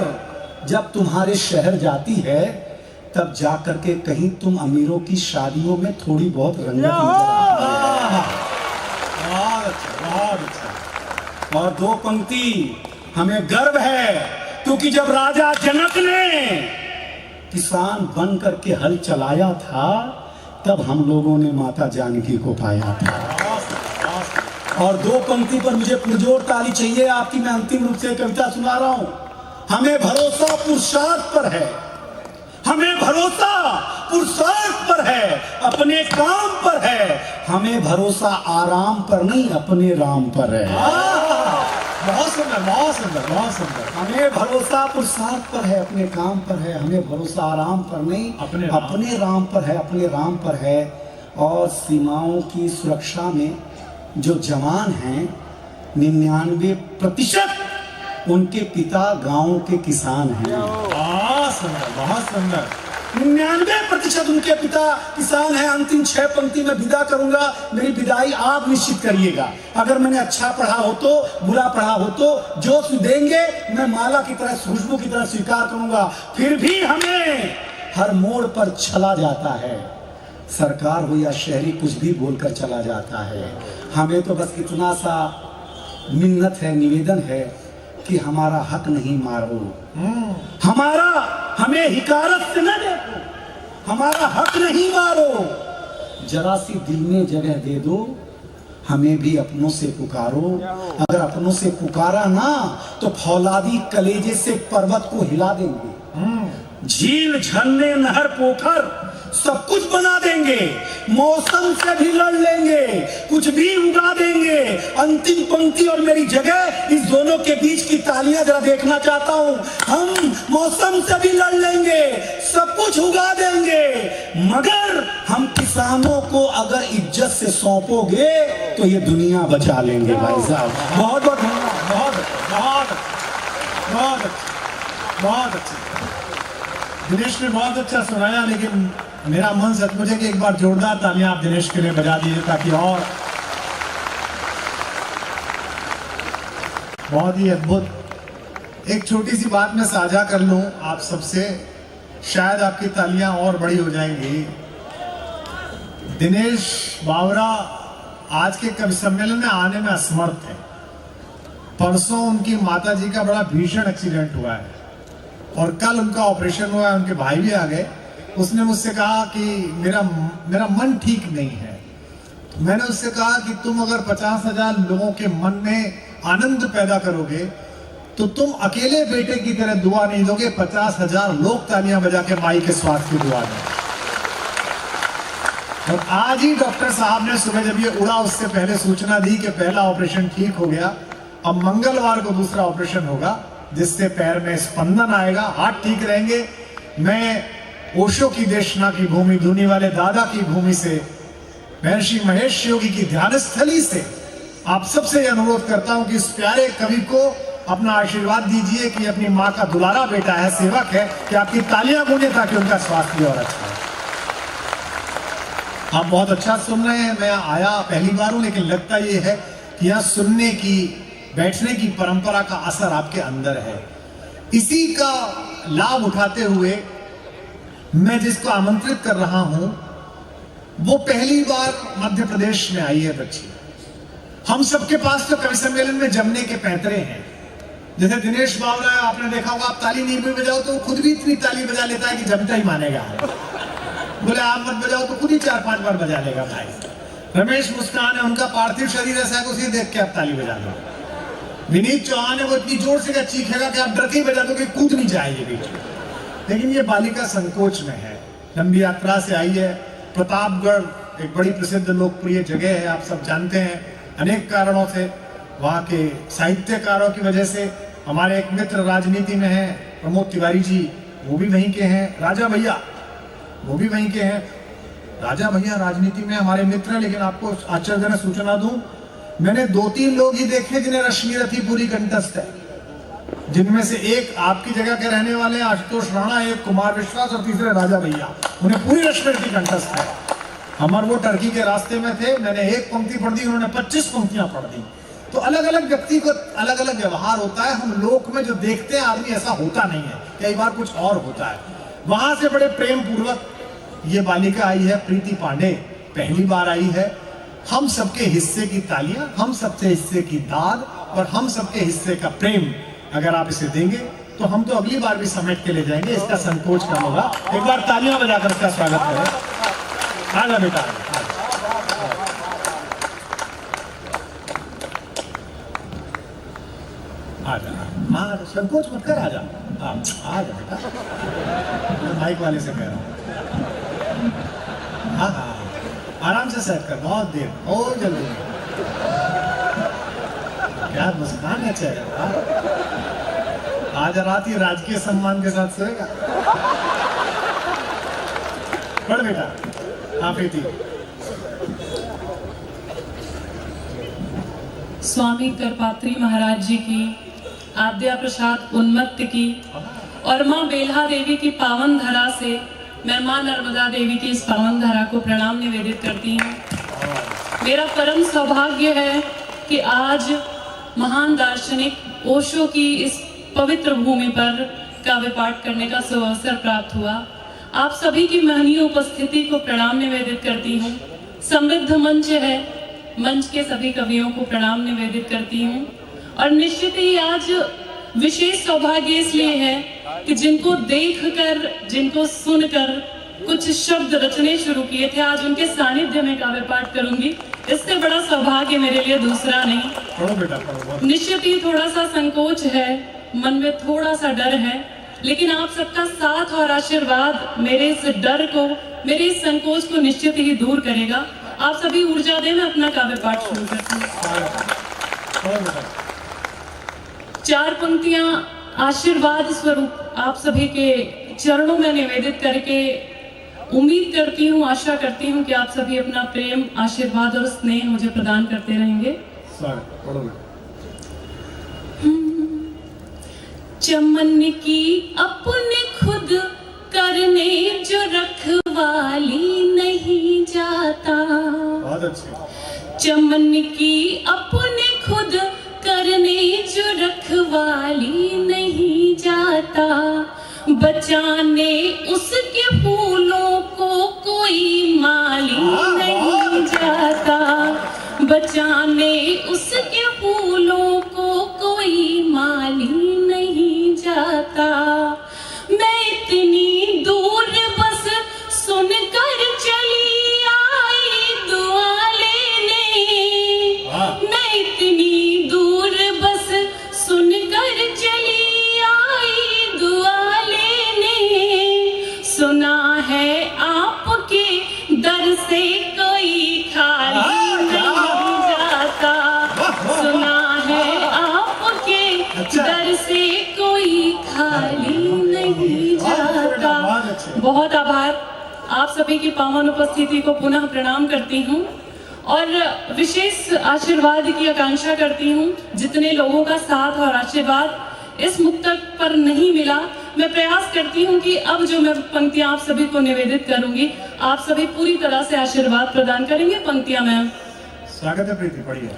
जब तुम्हारे शहर जाती है, तब जाकर के कहीं तुम अमीरों की शादियों में थोड़ी बहुत रंगत नजर आती है। बहुत अच्छा। और 2 पंक्ति हमें गर्व है, क्योंकि जब राजा जनक ने किसान बन करके हल चलाया था, तब हम लोगों ने माता जानकी को पाया था। और 2 पंक्ति पर मुझे पुरजोर ताली चाहिए आपकी। मैं अंतिम रूप से कविता सुना रहा हूं। हमें भरोसा पुरुषार्थ पर है, हमें भरोसा पुरुषार्थ पर है, अपने काम पर है। हमें भरोसा आराम पर नहीं, अपने राम पर है। बहुत सुंदर, बहुत सुंदर, बहुत सुंदर। हमें भरोसा पुरुषार्थ पर है, अपने काम पर है। हमें भरोसा आराम पर नहीं, अपने राम पर है, अपने राम पर है। और सीमाओं की सुरक्षा में जो जवान हैं, 99% उनके पिता गांव के किसान हैं। बहुत सुंदर, बहुत सुंदर। 99% उनके पिता किसान हैं। अंतिम 6 पंक्ति में विदा करूंगा, मेरी विदाई आप निश्चित करिएगा। अगर मैंने अच्छा पढ़ा हो तो, बुरा पढ़ा हो तो, जो देंगे मैं माला की तरह, खुशबू की तरह स्वीकार करूंगा। फिर भी हमें हर मोड़ पर चला जाता है, सरकार हो या शहरी, कुछ भी बोलकर चला जाता है। हमें तो बस इतना सा मिन्नत है, निवेदन है कि हमारा हक नहीं मारो, हमें हिकारत से न देखो, हमारा हक नहीं मारो, जरा सी दिल में जगह दे दो, हमें भी अपनों से पुकारो। अगर अपनों से पुकारा ना तो फौलादी कलेजे से पर्वत को हिला देंगे। झील, झरने, नहर, पोखर सब कुछ बना देंगे, मौसम से भी लड़ लेंगे, कुछ भी उगा देंगे। अंतिम पंक्ति और मेरी जगह, इस दोनों के बीच की तालियां जरा देखना चाहता हूं। हम मौसम से भी लड़ लेंगे, सब कुछ उगा देंगे, मगर हम किसानों को अगर इज्जत से सौंपोगे तो ये दुनिया बचा लेंगे। भाई साहब बहुत बहुत बहुत बहुत बहुत बहुत अच्छा दिनेश ने बहुत अच्छा सुनाया, लेकिन मेरा मन सचमुच है कि एक बार जोरदार तालियां आप दिनेश के लिए बजा दीजिए, ताकि और बहुत ही अद्भुत। एक छोटी सी बात मैं साझा कर लूं आप सबसे, शायद आपकी तालियां और बड़ी हो जाएंगी। दिनेश बावरा आज के कवि सम्मेलन में आने में असमर्थ है। परसों उनकी माताजी का बड़ा भीषण एक्सीडेंट हुआ है और कल उनका ऑपरेशन हुआ है, उनके भाई भी आ गए। उसने मुझसे कहा कि मेरा मन ठीक नहीं है। मैंने उससे कहा कि तुम अगर 50,000 लोगों के मन में आनंद पैदा करोगे तो तुम अकेले बेटे की तरह दुआ नहीं दोगे, 50,000 लोग तालियां बजा के माई के स्वास्थ्य की दुआ दें। और आज ही डॉक्टर साहब ने सुबह जब ये उड़ा उससे पहले सूचना दी कि पहला ऑपरेशन ठीक हो गया, अब मंगलवार को दूसरा ऑपरेशन होगा जिससे पैर में स्पंदन आएगा, हाथ ठीक रहेंगे। मैं ओशो की देशना की भूमि, धूनी वाले दादा की भूमि से, महर्षि महेश योगी की ध्यान स्थली से आप सबसे अनुरोध करता हूं कि इस प्यारे कवि को अपना आशीर्वाद दीजिए कि अपनी माँ का दुलारा बेटा है, सेवक है, कि आपकी तालियां गूंजे ताकि उनका स्वास्थ्य और अच्छा है। आप बहुत अच्छा सुन रहे हैं। मैं आया पहली बार हूं, लेकिन लगता यह है कि यहाँ सुनने की, बैठने की परंपरा का असर आपके अंदर है। इसी का लाभ उठाते हुए मैं जिसको आमंत्रित कर रहा हूं वो पहली बार मध्य प्रदेश में आई है बच्ची। हम सबके पास तो कवि सम्मेलन में जमने के पैंतरे हैं। जैसे दिनेश बावरा है, आपने देखा होगा, आप ताली नहीं भी बजाओ तो खुद भी इतनी ताली बजा लेता है कि जमता ही मानेगा। बोले आप मत बजाओ तो खुद ही 4-5 बार बजा लेगा भाई। रमेश मुस्कान है, उनका पार्थिव शरीर ऐसा है, उसे देख के आप ताली बजा लो। विनीत चौहान है, वो इतनी जोर से चीखेगा कि आप डर के ही बजा दो कि कूद नहीं जाएगी बीच में। लेकिन ये बालिका संकोच में है, लंबी यात्रा से आई है। प्रतापगढ़ एक बड़ी प्रसिद्ध लोकप्रिय जगह है, आप सब जानते हैं, अनेक कारणों से, वहाँ के साहित्यकारों की वजह से। हमारे एक मित्र राजनीति में हैं, प्रमोद तिवारी जी, वो भी वहीं के हैं। राजा भैया वो भी वहीं के हैं। राजा भैया राजनीति में हमारे मित्र हैं, लेकिन आपको आश्चर्यजनक सूचना दूं, मैंने 2-3 लोग ही देखे जिन्हें रश्मि रथी पूरी कंठस्थ है, जिनमें से एक आपकी जगह के रहने वाले हैं आशुतोष राणा, एक कुमार विश्वास और तीसरे राजा भैया, उन्हें पूरी रश्मि रथी कंठस्थ है। हमारे वो टर्की के रास्ते में थे, मैंने एक पंक्ति पढ़ दी, उन्होंने 25 पंक्तियां पढ़ दी। तो अलग अलग व्यक्ति को अलग अलग व्यवहार होता है। हम लोक में जो देखते हैं आदमी ऐसा होता नहीं है, कई बार कुछ और होता है। वहां से बड़े प्रेम पूर्वक ये बालिका आई है, प्रीति पांडे, पहली बार आई है। हम सबके हिस्से की तालियां, हम सबके हिस्से की दाद और हम सबके हिस्से का प्रेम अगर आप इसे देंगे तो हम तो अगली बार भी समेट के ले जाएंगे, इसका संकोच कम होगा। एक बार तालियां बजाकर इसका स्वागत करें। आजा बेटा, आजा, हाँ संकोच मत कर, आजा, आजा बेटा, मैं माइक वाले से कह रहा हूँ। हाँ हाँ, आराम से सेट कर, बहुत देर, बहुत जल्दी। क्या मुस्कान है चेहरे पर। आज रात ही राजकीय सम्मान के साथ सोएगा। पढ़ बेटा, हाँ प्रीति। स्वामी करपात्री महाराज जी की, आद्या प्रसाद उन्मत्त की और माँ बेल्हा देवी की पावन धरा से मैं मां नर्मदा देवी की इस पावन धारा को प्रणाम निवेदित करती हूँ। मेरा परम सौभाग्य है कि आज महान दार्शनिक ओशो की इस पवित्र भूमि पर काव्य पाठ करने का सुअवसर प्राप्त हुआ। आप सभी की महनीय उपस्थिति को प्रणाम निवेदित करती हूँ। समृद्ध मंच है, मंच के सभी कवियों को प्रणाम निवेदित करती हूँ। और निश्चित ही आज विशेष सौभाग्य इसलिए है कि जिनको देखकर, जिनको सुनकर कुछ शब्द रचने शुरू किए थे, आज उनके सानिध्य में काव्य पाठ करूंगी। इससे बड़ा सौभाग्य मेरे लिए दूसरा नहीं। पढ़ो बेटा, पढ़ो। निश्चित ही थोड़ा सा संकोच है, मन में थोड़ा सा डर है, लेकिन आप सबका साथ और आशीर्वाद मेरे इस डर को, मेरे इस संकोच को निश्चित ही दूर करेगा। आप सभी ऊर्जा दें, मैं अपना काव्य पाठ शुरू करती हूँ। 4 पंक्तियां आशीर्वाद स्वरूप आप सभी के चरणों में निवेदित करके उम्मीद करती हूँ, आशा करती हूँ कि आप सभी अपना प्रेम, आशीर्वाद और स्नेह मुझे प्रदान करते रहेंगे। चमन की अपने खुद करने जो रखवाली नहीं जाता। बहुत अच्छे। चमन की अपने खुद करने जो रखवाली नहीं जाता, बचाने उसके फूलों को कोई माली नहीं जाता, बचाने उसके फूलों को कोई माली नहीं जाता। मैं इतनी दूर बस सुनकर चली आई दुआ लेने, मैं इतनी दूर बस सुनकर चली आई दुआ लेने। सुना है आपके दर से कोई खाली नहीं जाता, सुना है आपके दर से कोई खाली नहीं जाता। बहुत आभार, आप सभी की पावन उपस्थिति को पुनः प्रणाम करती हूँ और विशेष आशीर्वाद की आकांक्षा करती हूँ। जितने लोगों का साथ और आशीर्वाद इस मुक्तक पर नहीं मिला, मैं प्रयास करती हूँ कि अब जो मैं पंक्तियां आप सभी को निवेदित करूंगी, आप सभी पूरी तरह से आशीर्वाद प्रदान करेंगे। पंक्तियां मैं स्वागत है प्रीति, पढ़िए।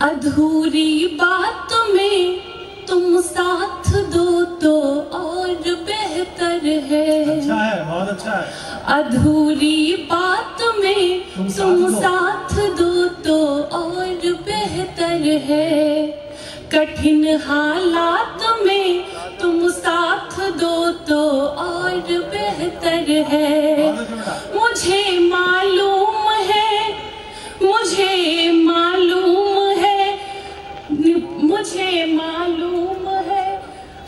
अधूरी बात में तुम साथ दो तो और बेहतर है। अच्छा है, बहुत अच्छा है। अधूरी बात में तुम साथ दो तो और बेहतर है, कठिन हालात में तुम साथ दो तो और बेहतर है। मुझे मालूम है, मुझे मालूम है, मुझे मालूम है,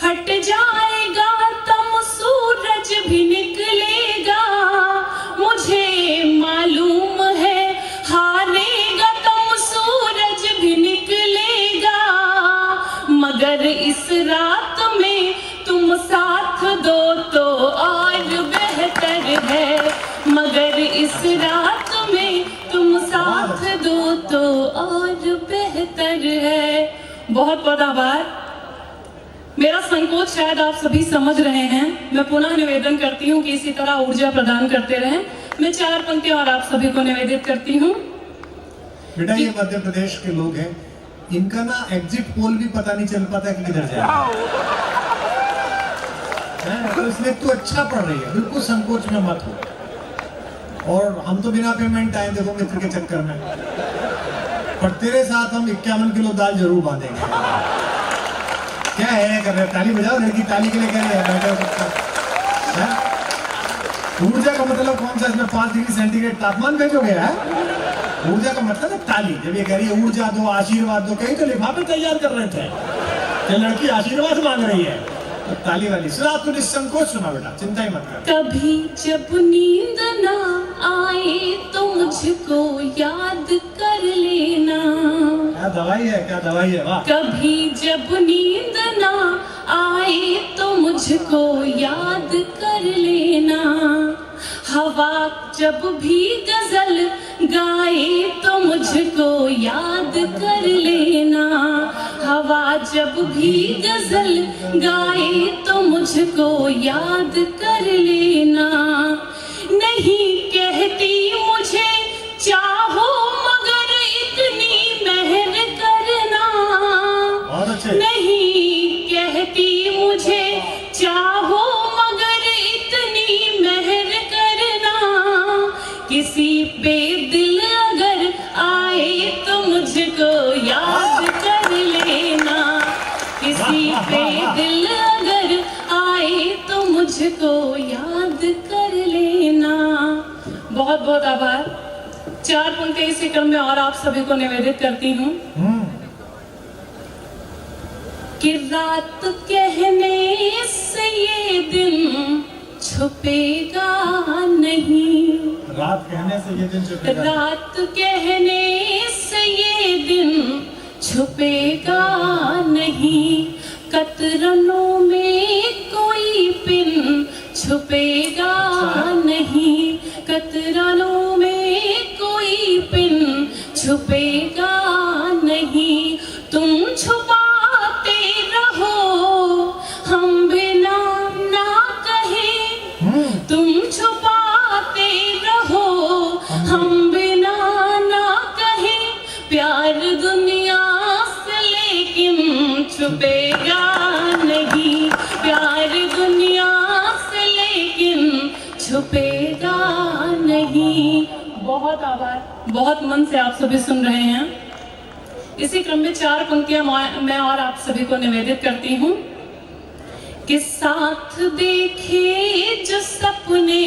हट जाएगा तम सूरज भी निकलेगा। मुझे मालूम है, हारेगा तम सूरज भी निकलेगा, मगर इस रात में तुम साथ दो तो और बेहतर है, मगर इस रात में तुम साथ दो तो और बेहतर है। बहुत बहुत आभार। मेरा संकोच शायद आप सभी समझ रहे हैं। मैं पुनः निवेदन करती हूँ कि इसी तरह ऊर्जा प्रदान करते रहें। मैं 4 पंक्तियां और आप सभी को निवेदित करती हूँ। बेटा, ये मध्य प्रदेश के लोग हैं, इनका ना एग्जिट पोल भी पता नहीं चल पाता कि किधर जाए, तो इसलिए तू अच्छा पढ़ रही है, बिल्कुल संकोच में मत हो। और हम तो बिना पेमेंट आए, देखो मित्र के चक्कर में, पर तेरे साथ हम 51 किलो दाल जरूर बांधेंगे। क्या है कर रहे, ताली बजाओ, लड़की ताली के लिए कह रहे हैं। ऊर्जा का मतलब कौन सा, इसमें 5 डिग्री सेंटीग्रेड तापमान भेजोगे है? ऊर्जा का मतलब है ताली। जब ये कह रही है ऊर्जा दो, आशीर्वाद दो, कहीं तो लिफाफे तैयार कर रहे थे, ये लड़की आशीर्वाद मांग रही है, तो ताली वाली। सुना, तू निसंकोच सुना बेटा, चिंता ही मत कर। कभी जब नींद ना आए तो मुझको याद कर लेना। क्या दवाई है, क्या दवाई है, वाह। कभी जब नींद ना आए तो मुझको याद कर लेना, हवा जब भी गजल गाए तो मुझको याद कर लेना, हवा जब भी गजल गाए तो मुझको याद कर लेना। बेदिल अगर आए तो मुझको याद कर लेना, किसी बेदिल अगर आए तो मुझको याद कर लेना। बहुत बहुत आभार। 4 पंक्ति इसी क्रम में और आप सभी को निवेदित करती हूँ कि रात कहने से ये दिन छुपेगा नहीं, रात कहने से ये दिन छुपेगा, रात कहने से ये दिन छुपेगा नहीं, कतरनों में कोई पिन छुपेगा नहीं, कतरनों में कोई पिन छुपेगा नहीं। तुम छुपाते रहो हम बिना ना कहे, तुम छुपाते रहो हम बिना ना कहे, प्यार दुनिया से लेकिन छुपेगा नहीं, प्यार दुनिया से लेकिन छुपेगा नहीं। बहुत आभार। बहुत मन से आप सभी सुन रहे हैं। इसी क्रम में 4 पंक्तियां मैं और आप सभी को निवेदित करती हूँ कि साथ देखे जो सपने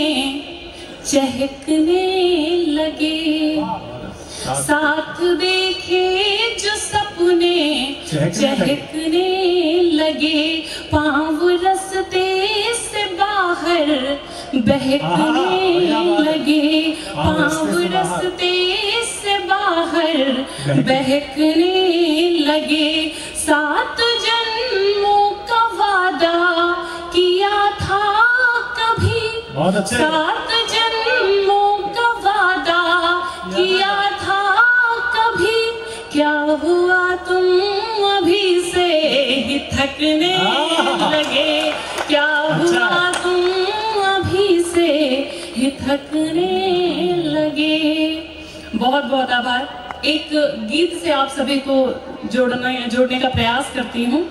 चहकने लगे, साथ देखे जो सपने चहकने लगे, पाँव रस्ते से बाहर बहकने लगे, पाँव रस्ते से बाहर बहकने लगे। 7 जन्मों का वादा किया था कभी, 7 जन्मों का वादा किया था कभी, क्या हुआ तुम अभी से ही थकने लगे, क्या हुआ तुम अभी से ही थकने लगे। बहुत बहुत आभार। एक गीत से आप सभी को जोड़ने का प्रयास करती हूँ।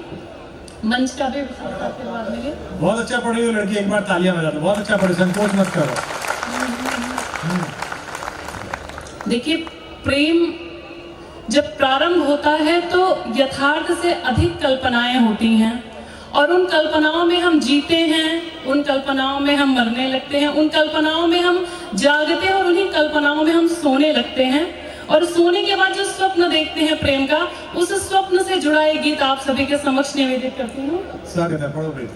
मंच का भी आशीर्वाद मिले। बहुत अच्छा पढ़ी हो लड़की, एक बार तालियां बजा दो। बहुत अच्छा पढ़ी, संकोच मत करो। देखिए, प्रेम जब प्रारंभ होता है तो यथार्थ से अधिक कल्पनाएं होती हैं, और उन कल्पनाओं में हम जीते हैं, उन कल्पनाओं में हम मरने लगते हैं, उन कल्पनाओं में हम जागते हैं और उन्हीं कल्पनाओं में हम सोने लगते हैं। और सोने के बाद जो स्वप्न देखते हैं प्रेम का, उस स्वप्न से जुड़ा एक गीत आप सभी के समक्ष निवेदित करती हूँ। स्वागत है, पढ़ो बेटी।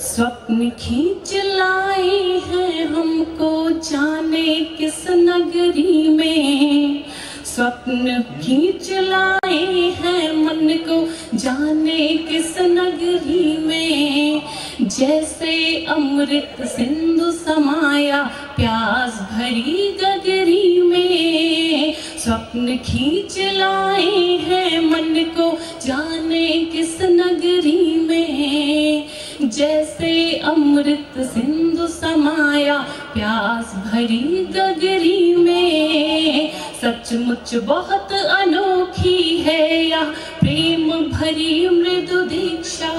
स्वप्न खींच लाए हैं हमको जाने किस नगरी में, स्वप्न खींच लाए हैं मन को जाने किस नगरी में, जैसे अमृत सिंधु समाया प्यास भरी गगरी में, स्वप्न खींच लाए हैं मन को जाने किस नगरी में, जैसे अमृत सिंधु समाया प्यास भरी गगरी में। सचमुच बहुत अनोखी है यह प्रेम भरी मृदु दीक्षा,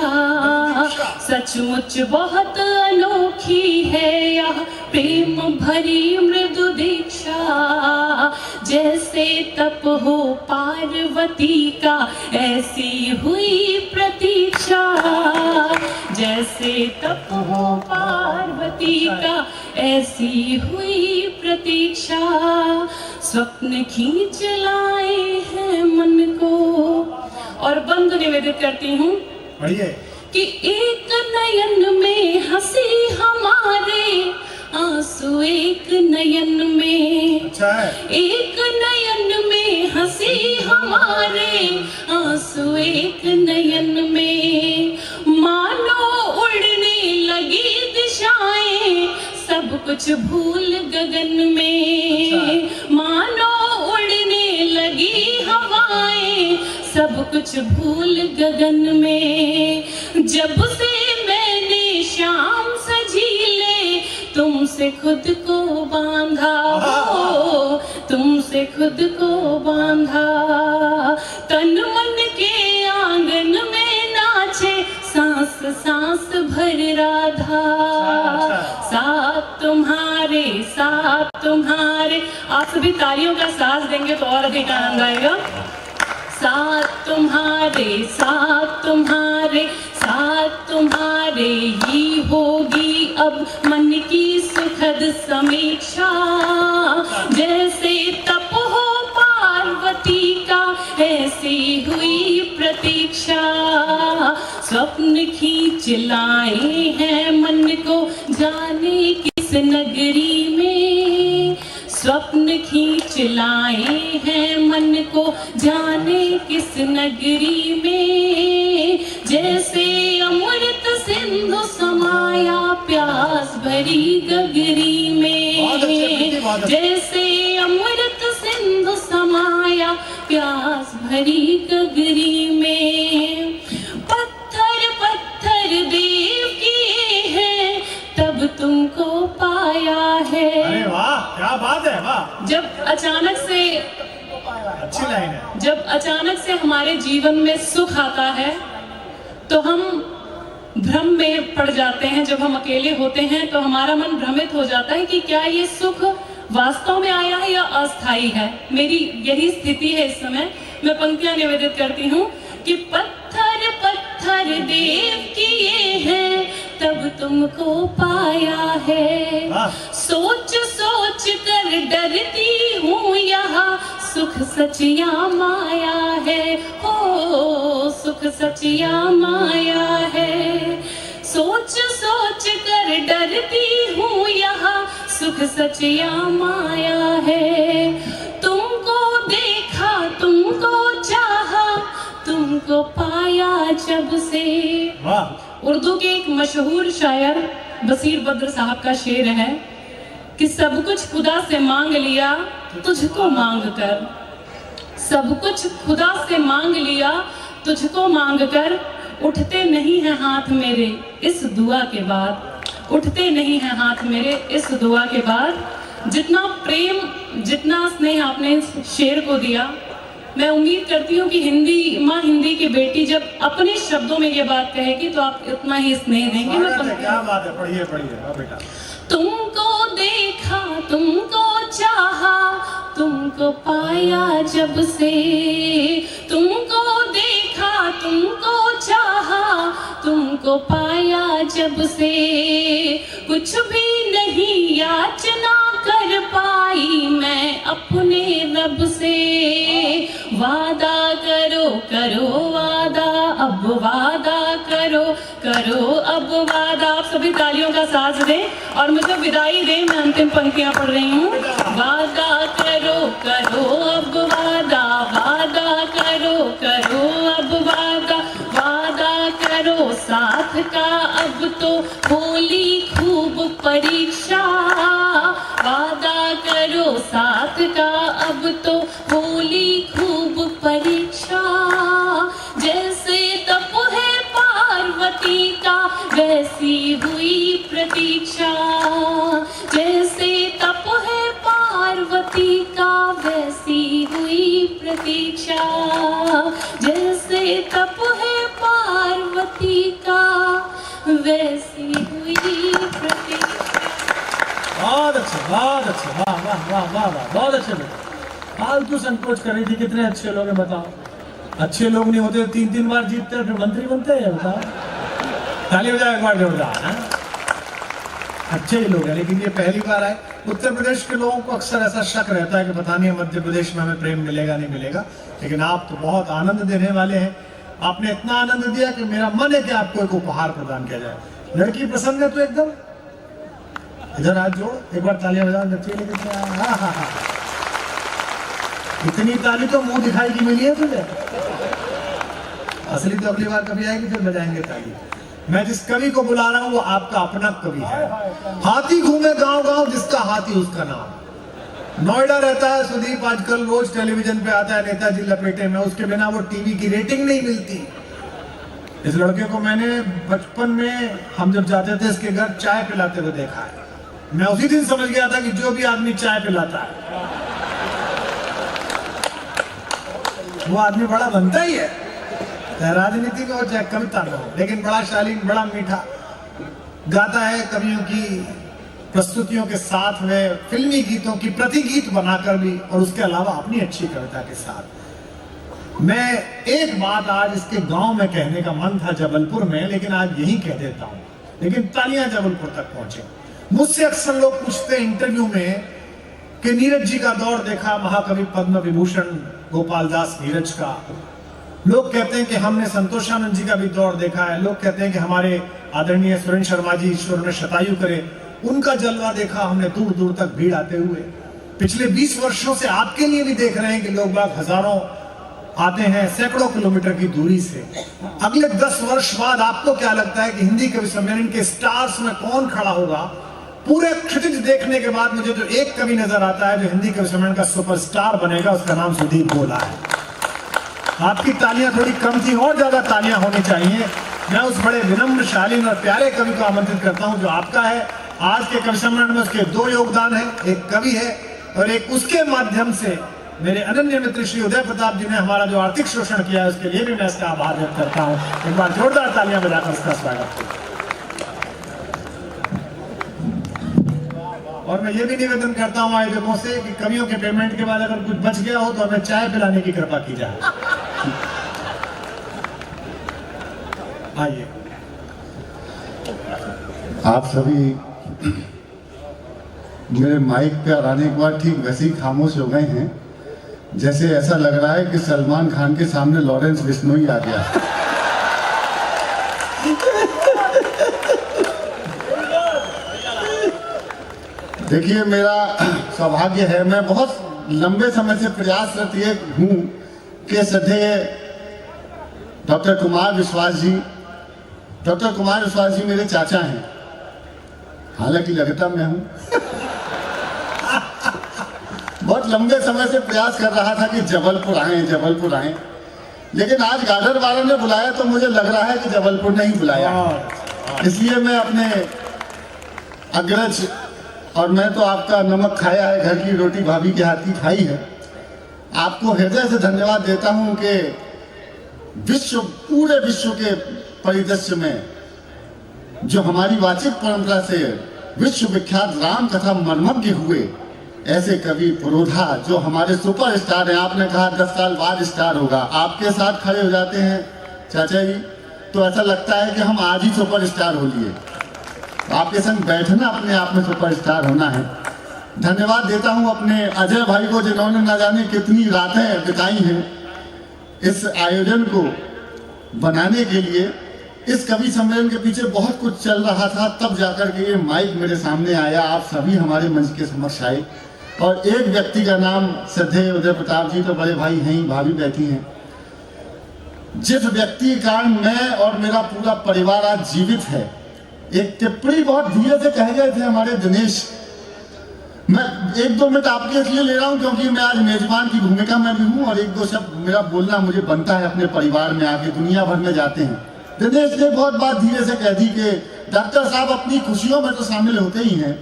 सचमुच बहुत अनोखी है यह प्रेम भरी मृदु दीक्षा, जैसे तप हो पार्वती का ऐसी हुई प्रतीक्षा, जैसे तप हो पार्वती का ऐसी हुई प्रतीक्षा, स्वप्न खींच लाए हैं मन को। और बंद निवेदित करती हूँ कि एक नयन में हंसी हमारे, आंसू एक नयन में, अच्छा है। एक नयन में हंसी हमारे, आंसू एक नयन में, मानो उड़ने लगी दिशाएं, सब कुछ भूल गगन में, मानो उड़ने लगी हवाएं, सब कुछ भूल गगन में, जब से मैंने शाम सजीले तुमसे खुद को बांधा हो, तुमसे खुद को बांधा, तन मन के आंगन में नाचे सांस सांस भर राधा, साथ तुम्हारे तुम्हारे साथ तुम्हारे, आप सभी तालियों का साथ देंगे तो और अधिक आनंद आएगा। साथ तुम्हारे साथ तुम्हारे साथ तुम्हारे ही होगी अब मन की सुखद समीक्षा। जैसे तप हो पार्वती का ऐसी हुई प्रतीक्षा। स्वप्न खींच लाए हैं मन को जाने किस नगरी में। स्वप्न खींच लाए हैं मन को जाने किस नगरी में। जैसे अमृत सिंधु समाया प्यास भरी गगरी में। जैसे अमृत सिंधु समाया प्यास भरी गगरी में। पत्थर पत्थर देव किए हैं तब तुमको पाया है। अरे वाह, क्या बात है, वाह। जब अचानक से, अच्छी लाइन है। जब अचानक से हमारे जीवन में सुख आता है तो हम भ्रम में पड़ जाते हैं। जब हम अकेले होते हैं तो हमारा मन भ्रमित हो जाता है कि क्या ये सुख वास्तव में आया है या अस्थाई है। मेरी यही स्थिति है इस समय। मैं पंक्तियां निवेदित करती हूँ कि पत्थर पत्थर देव किए हैं तब तुमको पाया है। सोच सोच कर डरती हूँ यहाँ सुख सच या माया है। हो सुख सच या माया है। सोच सोच कर डरती हूँ यहाँ सुख सच या माया है। तुमको देखा तुमको चाहा तुमको पाया जब से। उर्दू के एक मशहूर शायर बसीर बद्र साहब का शेर है कि सब कुछ खुदा से मांग लिया तुझको मांग कर। सब कुछ खुदा से मांग लिया तुझको मांग कर। उठते नहीं हैं हाथ मेरे इस दुआ के बाद। उठते नहीं हैं हाथ मेरे इस दुआ के बाद। जितना प्रेम जितना स्नेह आपने इस शेर को दिया, मैं उम्मीद करती हूँ कि हिंदी माँ हिंदी की बेटी जब अपने शब्दों में ये बात कहेगी तो आप इतना ही स्नेह देंगे। क्या बात है, पढ़िए पढ़िए बेटा। तुमको देखा तुमको चाहा तुमको पाया जब से। तुमको देखा तुमको चाहा तुमको पाया जब से। कुछ भी नहीं याचना कर पाई मैं अपने रब से। वादा करो करो वादा अब वादा करो करो अब वादा। आप सभी तालियों का साथ दें और मुझे विदाई दें। मैं अंतिम पंक्तियां पढ़ रही हूँ। वादा करो करो अब वादा वादा करो करो अब वादा वादा करो साथ का अब तो होली खूब परीक्षा। वादा करो साथ का अब तो होली खूब परीक्षा। जैसे तप है पार्वती का वैसी हुई प्रतीक्षा। जैसे तप है पार्वती का वैसी हुई प्रतीक्षा। जैसे तप है पार्वती का वैसी हुई प्रतीक्षा। बहुत अच्छा, बहुत अच्छा, वाह वाह वाह वाह वाह, बहुत अच्छे बेटा। फालतू संकोच कर रही थी, कितने अच्छे लोग हैं बताओ। अच्छे लोग नहीं होते 3-3 बार जीतते हैं फिर मंत्री बनते हैं बताओ। ताली बजाओ एक बार जोरदार। अच्छे ही लोग हैं, लेकिन ये पहली बार आए। उत्तर प्रदेश के लोगों को अक्सर ऐसा शक रहता है कि पता नहीं मध्य प्रदेश में हमें प्रेम मिलेगा नहीं मिलेगा, लेकिन आप तो बहुत आनंद देने वाले हैं। आपने इतना आनंद दिया कि मेरा मन है कि आपको एक उपहार प्रदान किया जाए। लड़की पसंद है तो एकदम इधर हाथ जोड़, एक बार तालियां बजाओ। इतनी ताली तो मुंह दिखाई की मिली है तुझे। असली तो अगली बार कभी आएगी फिर बजाएंगे ताली। मैं जिस कवि को बुला रहा हूं वो आपका अपना कवि है। हाथी घूमे गांव गांव जिसका हाथी उसका नाम। नोएडा रहता है सुदीप, आजकल रोज टेलीविजन पे आता है नेताजी लपेटे में। उसके बिना वो टीवी की रेटिंग नहीं मिलती। इस लड़के को मैंने बचपन में हम जब जाते थे इसके घर चाय पिलाते हुए देखा है। मैं उसी दिन समझ गया था कि जो भी आदमी चाय पिलाता है वो आदमी बड़ा बनता ही है, चाहे राजनीति में हो चाहे कविता में हो। लेकिन बड़ा शालीन, बड़ा मीठा गाता है, कवियों की प्रस्तुतियों के साथ में फिल्मी गीतों की प्रति गीत बनाकर भी, और उसके अलावा अपनी अच्छी कविता के साथ। मैं एक बात आज इसके गांव में कहने का मन था जबलपुर में, लेकिन आज यही कह देता हूं, लेकिन तालियां जबलपुर तक पहुंचे। मुझसे अक्सर लोग पूछते इंटरव्यू में कि नीरज जी का दौर देखा, महाकवि पद्म विभूषण गोपाल दास नीरज का। लोग कहते हैं कि हमने संतोषानंद जी का भी दौर देखा है। लोग कहते हैं कि हमारे आदरणीय सुरेंद्र शर्मा जी, ईश्वर ने शतायु करे, उनका जलवा देखा हमने दूर दूर तक भीड़ आते हुए। पिछले 20 वर्षों से आपके लिए भी देख रहे हैं कि लोग बाग हजारों आते हैं, सैकड़ों किलोमीटर की दूरी से। अगले 10 वर्ष बाद आपको क्या लगता है कि हिंदी कवि सम्मेलन के स्टार्स में कौन खड़ा होगा? पूरे क्षितिज देखने के बाद मुझे जो एक कवि नजर आता है जो हिंदी कवि सम्मेलन का सुपरस्टार बनेगा, उसका नाम सुदीप गोला है। आपकी तालियां थोड़ी कम थी, और ज्यादा तालियां होनी चाहिए। मैं उस बड़े विनम्र, शालीन और प्यारे कवि को आमंत्रित करता हूं जो आपका है। आज के कवि सम्मेलन में उसके 2 योगदान है, एक कवि है और एक उसके माध्यम से मेरे अनन्य मित्र श्री उदय प्रताप जी ने हमारा जो आर्थिक शोषण किया है, उसके लिए भी मैं इसका आभार व्यक्त करता हूं। एक बार जोरदार तालियां बजाकर उसका स्वागत करें। और मैं ये भी निवेदन करता हूं आयोजकों से कि कवियों के पेमेंट के बाद अगर कुछ बच गया हो तो हमें चाय पिलाने की कृपा की जाए। आइए। आप सभी मेरे माइक पे आने के बाद ठीक वैसे ही खामोश हो गए हैं, जैसे ऐसा लग रहा है कि सलमान खान के सामने लॉरेंस बिश्नोई आ गया। देखिए, मेरा सौभाग्य है, मैं बहुत लंबे समय से प्रयासरत ये हूँ कि श्रद्धेय डॉक्टर कुमार विश्वास जी मेरे चाचा हैं, हालांकि लगता मैं हूं। बहुत लंबे समय से प्रयास कर रहा था कि जबलपुर आए, लेकिन आज गाडर वालों ने बुलाया तो मुझे लग रहा है कि जबलपुर नहीं बुलाया, इसलिए मैं अपने अग्रज, और मैं तो आपका नमक खाया है, घर की रोटी भाभी के हाथ की खाई है, आपको हृदय से धन्यवाद देता हूं कि पूरे विश्व के परिदृश्य में जो हमारी वाचिक परंपरा से विश्व विख्यात राम कथा मर्मज्ञ हुए ऐसे कवि पुरोधा जो हमारे सुपर स्टार हैं। आपने कहा 10 साल बाद स्टार होगा, आपके साथ खड़े हो जाते हैं चाचा जी तो ऐसा लगता है कि हम आज ही सुपर स्टार हो लिए। आपके संग बैठना अपने आप में सुपर स्टार होना है। धन्यवाद देता हूं अपने अजय भाई को, जिन्होंने न जाने कितनी रातें बिताई हैं इस आयोजन को बनाने के लिए। इस कवि सम्मेलन के पीछे बहुत कुछ चल रहा था, तब जाकर के ये माइक मेरे सामने आया, आप सभी हमारे मंच के समक्ष आए, और एक व्यक्ति का नाम श्रद्धेय उदय प्रताप जी तो बड़े भाई हैं, भाभी बैठी हैं, जिस व्यक्ति के कारण मैं और मेरा पूरा परिवार आज जीवित है। एक टिप्पणी बहुत धीरे से कह गए थे हमारे दिनेश, मैं 1-2 मिनट आपके इसलिए ले रहा हूं क्योंकि मैं आज मेजबान की भूमिका में भी हूं, और 1-2 शब्द मेरा बोलना मुझे बनता है अपने परिवार में आके, दुनिया भर में जाते हैं। दिनेश ने बहुत बात धीरे से कह दी कि डॉक्टर साहब अपनी खुशियों में तो शामिल होते ही हैं,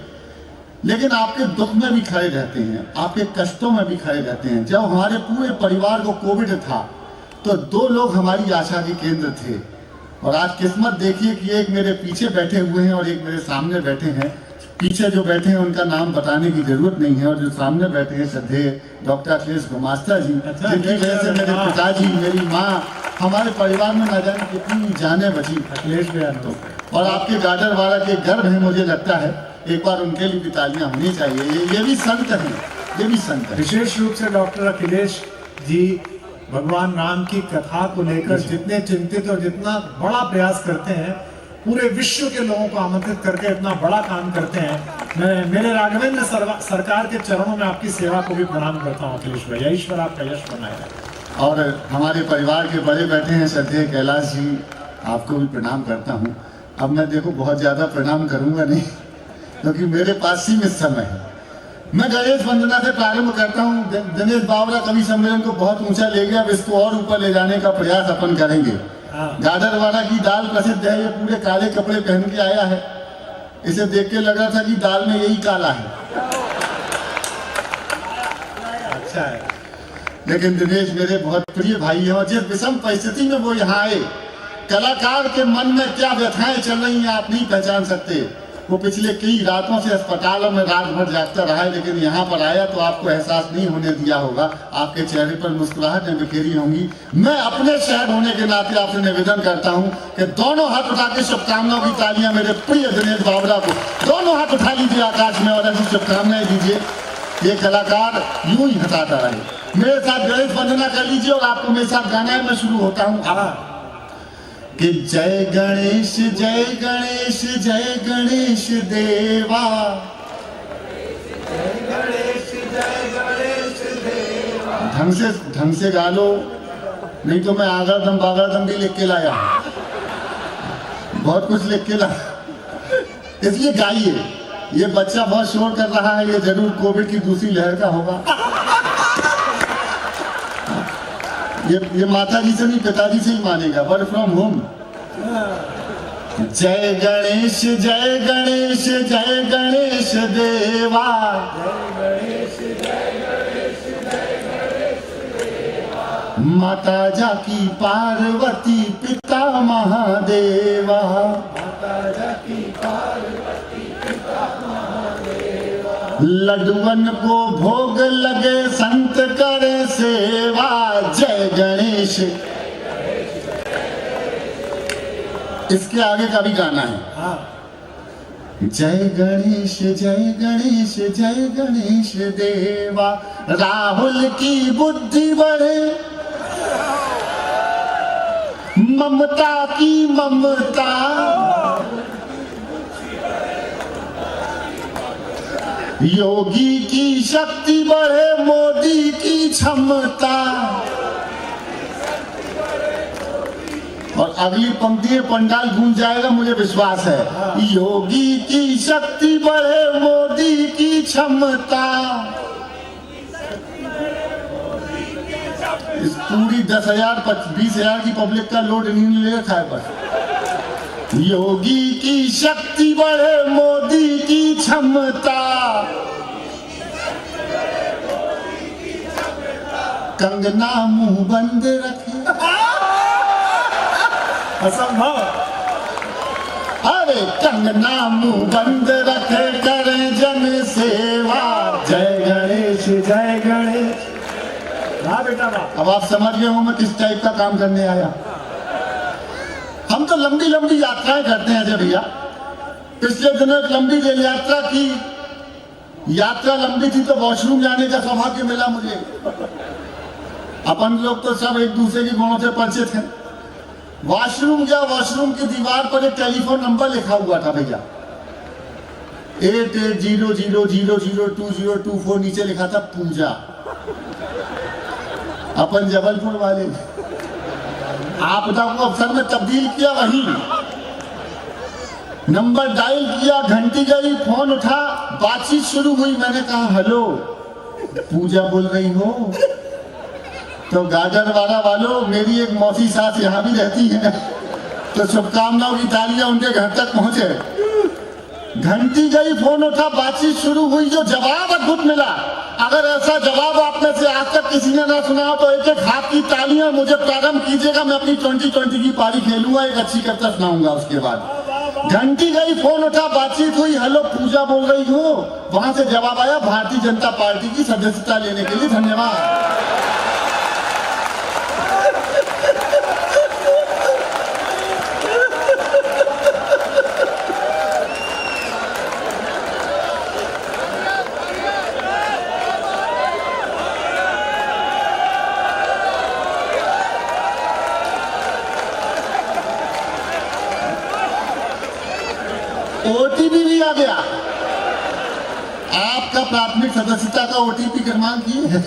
लेकिन आपके दुख में भी खड़े रहते हैं, आपके कष्टों में भी खड़े रहते हैं। जब हमारे पूरे परिवार को कोविड था तो 2 लोग हमारी आशा के केंद्र थे, और आज किस्मत देखिए कि एक मेरे पीछे बैठे हुए हैं और एक मेरे सामने बैठे हैं। पीछे जो बैठे हैं उनका नाम बताने की जरूरत नहीं है, और जो सामने बैठे हैं श्रद्धेय डॉक्टर अखिलेश गुमास्ता जी, जिनकी वजह से मेरे पिताजी, मेरी माँ, हमारे परिवार में न जाने कितनी जानें बची। अखिलेश तो, और आपके गाडर वाला के गर्भ है, मुझे लगता है एक बार उनके लिए भी तालियां होनी चाहिए। ये भी संत हैं, ये भी संत हैं। विशेष रूप से डॉक्टर अखिलेश जी भगवान राम की कथा को लेकर जितने चिंतित और जितना बड़ा प्रयास करते हैं, पूरे विश्व के लोगों को आमंत्रित करके इतना बड़ा काम करते हैं। मैं मेरे राघवेंद्र सरकार के चरणों में आपकी सेवा को भी प्रणाम करता हूँ अखिलेश भैया, ईश्वर आपका यश बनाए रहे। और हमारे परिवार के बड़े बैठे हैं श्रद्धेय कैलाश जी, आपको भी प्रणाम करता हूँ। अब मैं देखो बहुत ज़्यादा प्रणाम करूँगा नहीं, क्योंकि मेरे पास सीमित समय है। मैं गणेश वंदना से प्रारंभ करता हूँ। दिनेश बावरा कवि सम्मेलन को बहुत ऊंचा ले गया, अब इसको और ऊपर ले जाने का प्रयास अपन करेंगे। गाडर वाला की दाल प्रसिद्ध है, ये पूरे काले कपड़े पहन के आया है, इसे देख के लग रहा था कि दाल में यही काला है। अच्छा है, लेकिन दिनेश मेरे बहुत प्रिय भाई हैं, और जिस विषम परिस्थिति में वो यहाँ आए, कलाकार के मन में क्या व्यथाएं चल रही हैं आप नहीं पहचान सकते। वो पिछले कई रातों से अस्पतालों में रात भर जागता रहा है, लेकिन यहाँ पर आया तो आपको एहसास नहीं होने दिया होगा। आपके चेहरे पर मुस्कुराहटें बिखेरी होंगी। मैं अपने शहर होने के नाते आपसे निवेदन करता हूँ कि दोनों हाथ उठा के शुभकामनाओं की तालियां मेरे प्रिय दिनेश बावरा को दोनों हाथ उठा लीजिए आकाश में और ऐसी शुभकामनाएं दीजिए। ये कलाकार यूं ही हटाता रहे। मेरे साथ गणेश वंदना कर लीजिए और आपको मेरे साथ गाना है। मैं शुरू होता हूँ कि जय गणेश जय गणेश जय गणेश देवा, जय गणेश देवा। ढंग से गा लो, नहीं तो मैं आगरदम बागरदम भी लिख के लाया, बहुत कुछ लिख के लाया, इसलिए गाइए। ये बच्चा बहुत शोर कर रहा है, ये जरूर कोविड की दूसरी लहर का होगा। ये माता जी से नहीं पिताजी से ही मानेगा, वर्क फ्रॉम होम। जय गणेश जय गणेश जय गणेश देवा, माता जाकी पार्वती पिता महादेवा, लड्डुअन को भोग लगे संत करे सेवा। जय गणेश, इसके आगे का भी गाना है। जय गणेश जय गणेश जय गणेश देवा, राहुल की बुद्धि बढ़े ममता की ममता, योगी की शक्ति बढ़े मोदी की क्षमता। और अगली पंक्ति पंडाल गूंज जाएगा, मुझे विश्वास है। योगी की शक्ति बढ़े मोदी की क्षमता। इस पूरी 10,000 20,000 की पब्लिक का लोड इन्हीं ले रखा है बस। योगी की शक्ति बढ़े मोदी की क्षमता, कंगना मुंह बंद रखे असंभव। अरे कंगना मुंह बंद रखे करे जन सेवा। जय गणेश जय गणेश। हाँ बेटा वाह। अब आप समझ गए हो मैं किस टाइप का काम करने आया। हम तो लंबी लंबी यात्राएं करते हैं भैया। पिछले दिनों एक लंबी रेल यात्रा की। यात्रा लंबी थी तो वॉशरूम जाने का सौभाग्य मिला मुझे। अपन लोग तो सब एक दूसरे के गुणों से परिचित हैं। वॉशरूम गया, वॉशरूम की दीवार पर एक टेलीफोन नंबर लिखा हुआ था भैया, 8800002024। नीचे लिखा था पूजा। अपन जबलपुर वाले आपदा को अवसर में तब्दील किया, वही नंबर डायल किया, घंटी गई, फोन उठा, बातचीत शुरू हुई। मैंने कहा हेलो, पूजा बोल रही हो? तो गाजरवाड़ा वालों, मेरी एक मौसी सास यहाँ भी रहती है, तो शुभकामनाओं की तालियां उनके घर तक पहुंचे। घंटी गई, फोन उठा, बातचीत शुरू हुई। जो जवाब अद्भुत मिला, अगर ऐसा जवाब आप में से आज तक किसी ने ना सुना हो तो एक एक हाथ की तालियां मुझे प्रारंभ कीजिएगा। मैं अपनी 2020 की पारी खेलूंगा, एक अच्छी कविता सुनाऊंगा। उसके बाद घंटी गई, फोन उठा, बातचीत हुई, हेलो पूजा बोल रही हो? वहां से जवाब आया, भारतीय जनता पार्टी की सदस्यता लेने के लिए धन्यवाद। ओटीपी भी आ गया। आपका प्राथमिक सदस्यता का ओटीपी क्रमांक ये है।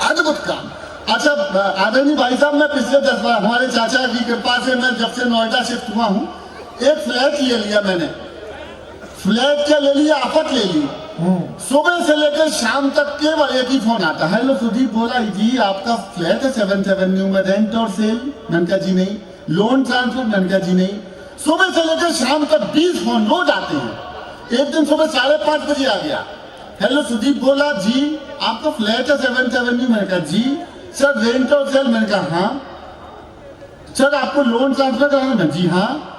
अद्भुत काम। अच्छा आदरणीय भाई साहब, मैं पिछले 10 बार हमारे चाचा की कृपा से मैं जब से नोएडा शिफ्ट हुआ हूँ, एक फ्लैट ले लिया मैंने। फ्लैट क्या ले लिया, आफत ले ली। सुबह से लेकर शाम तक केवल एक ही फोन आता है, हेलो सुदीप बोला जी आपका फ्लैट है 7th एवेन्यू में, रेंट और सेल? मैंने कहा जी नहीं। Loan transfer? मैंने कहा जी नहीं। सुबह से लेकर शाम तक 20 फोन रोज आते हैं। एक दिन सुबह 5:30 बजे आ गया, हेलो सुदीप बोला जी आपका फ्लैट है 7th एवेन्यू? मैंने कहा जी। सर रेंट और सेल? मैंने कहा हाँ। सर आपको लोन ट्रांसफर कराना है? जी हाँ।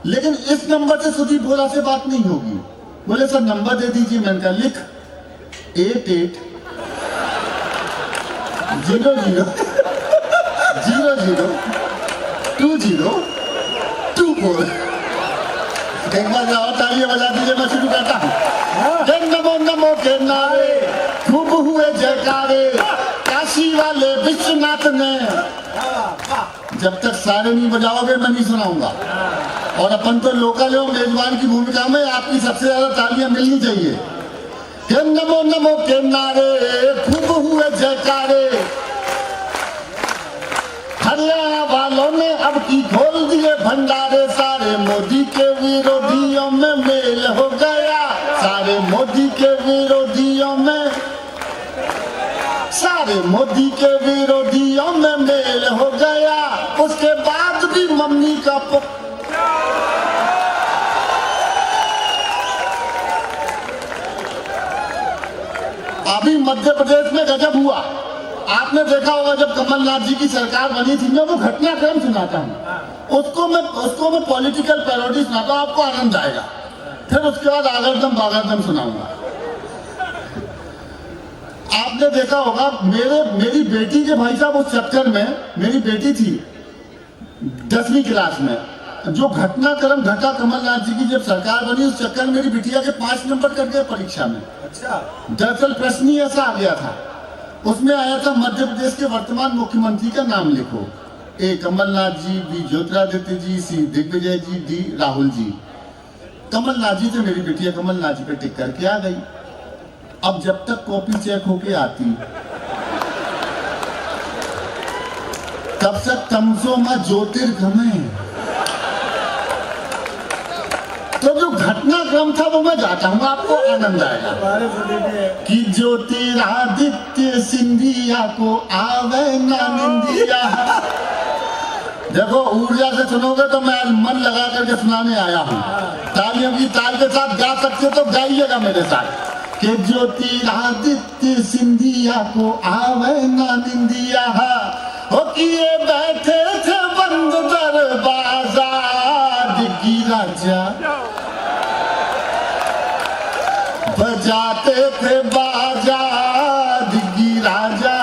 लेकिन इस नंबर से सुदीप बोरा से बात नहीं होगी। बोले सर नंबर दे दीजिए। मैंने कहा लिख 8800002024। एक बार और तालियां बजा दीजिए, मैं शुरू करता हूँ। नमो नमो के नारे खूब हुए जयकारे, काशी वाले विश्वनाथ ने। जब तक सारे नहीं बजाओगे मैं नहीं सुनाऊंगा। और अपन तो लोकल हो, मेजबान की भूमिका में आपकी सबसे ज्यादा तालियां मिलनी चाहिए। नमो नमो के नारे खूब हुए जयकारे, हरियाणा वालों ने अब की खोल दिए भंडारे। सारे मोदी के विरोधियों में मेल हो गया, सारे मोदी के विरोधियों में, सारे मोदी के विरोधियों में मेल हो गया। उसके बाद भी मम्मी का अभी मध्य प्रदेश में गजब हुआ। आपने देखा होगा जब कमलनाथ जी की सरकार बनी थी, मैं वो घटनाक्रम सुनाता हूँ, उसको मैं पॉलिटिकल पैरोडी सुनाता हूँ, आपको आनंद आएगा। फिर उसके बाद आगरदम बागरदम सुनाऊंगा। आपने देखा होगा मेरी बेटी के भाई साहब, उस चक्कर में मेरी बेटी थी 10वीं क्लास में, जो घटनाक्रम घटा कमलनाथ जी की जब सरकार बनी, उस चक्कर में मेरी बिटिया के 5 नंबर कट गए परीक्षा में। अच्छा। दरअसल प्रश्न ही ऐसा आ गया था, उसमें आया था मध्य प्रदेश के वर्तमान मुख्यमंत्री का नाम लिखो। ए कमलनाथ जी, बी ज्योतिरादित्य जी, सी दिग्विजय जी, डी राहुल जी। कमलनाथ जी से मेरी बिटिया कमलनाथ जी पे टिक करके आ गई। अब जब तक कॉपी चेक होके आती, तब तक तमसो में ज्योतिर्गमय। तो जो घटनाक्रम था वो मैं गाता हूँ, आपको आनंद आएगा। कि ज्योतिरादित्य सिंधिया को आवे ना निंदिया। देखो ऊर्जा से सुनोगे तो मैं मन लगा करके सुनाने आया हूँ। तालियों की ताल के साथ गा सकते तो गाइएगा मेरे साथ। कि ज्योतिरादित्य सिंधिया को आवे ना निंदिया, हो किए बैठे थे बंद दरवाजा की राजा, बजाते थे बाजा दिग्गी राजा।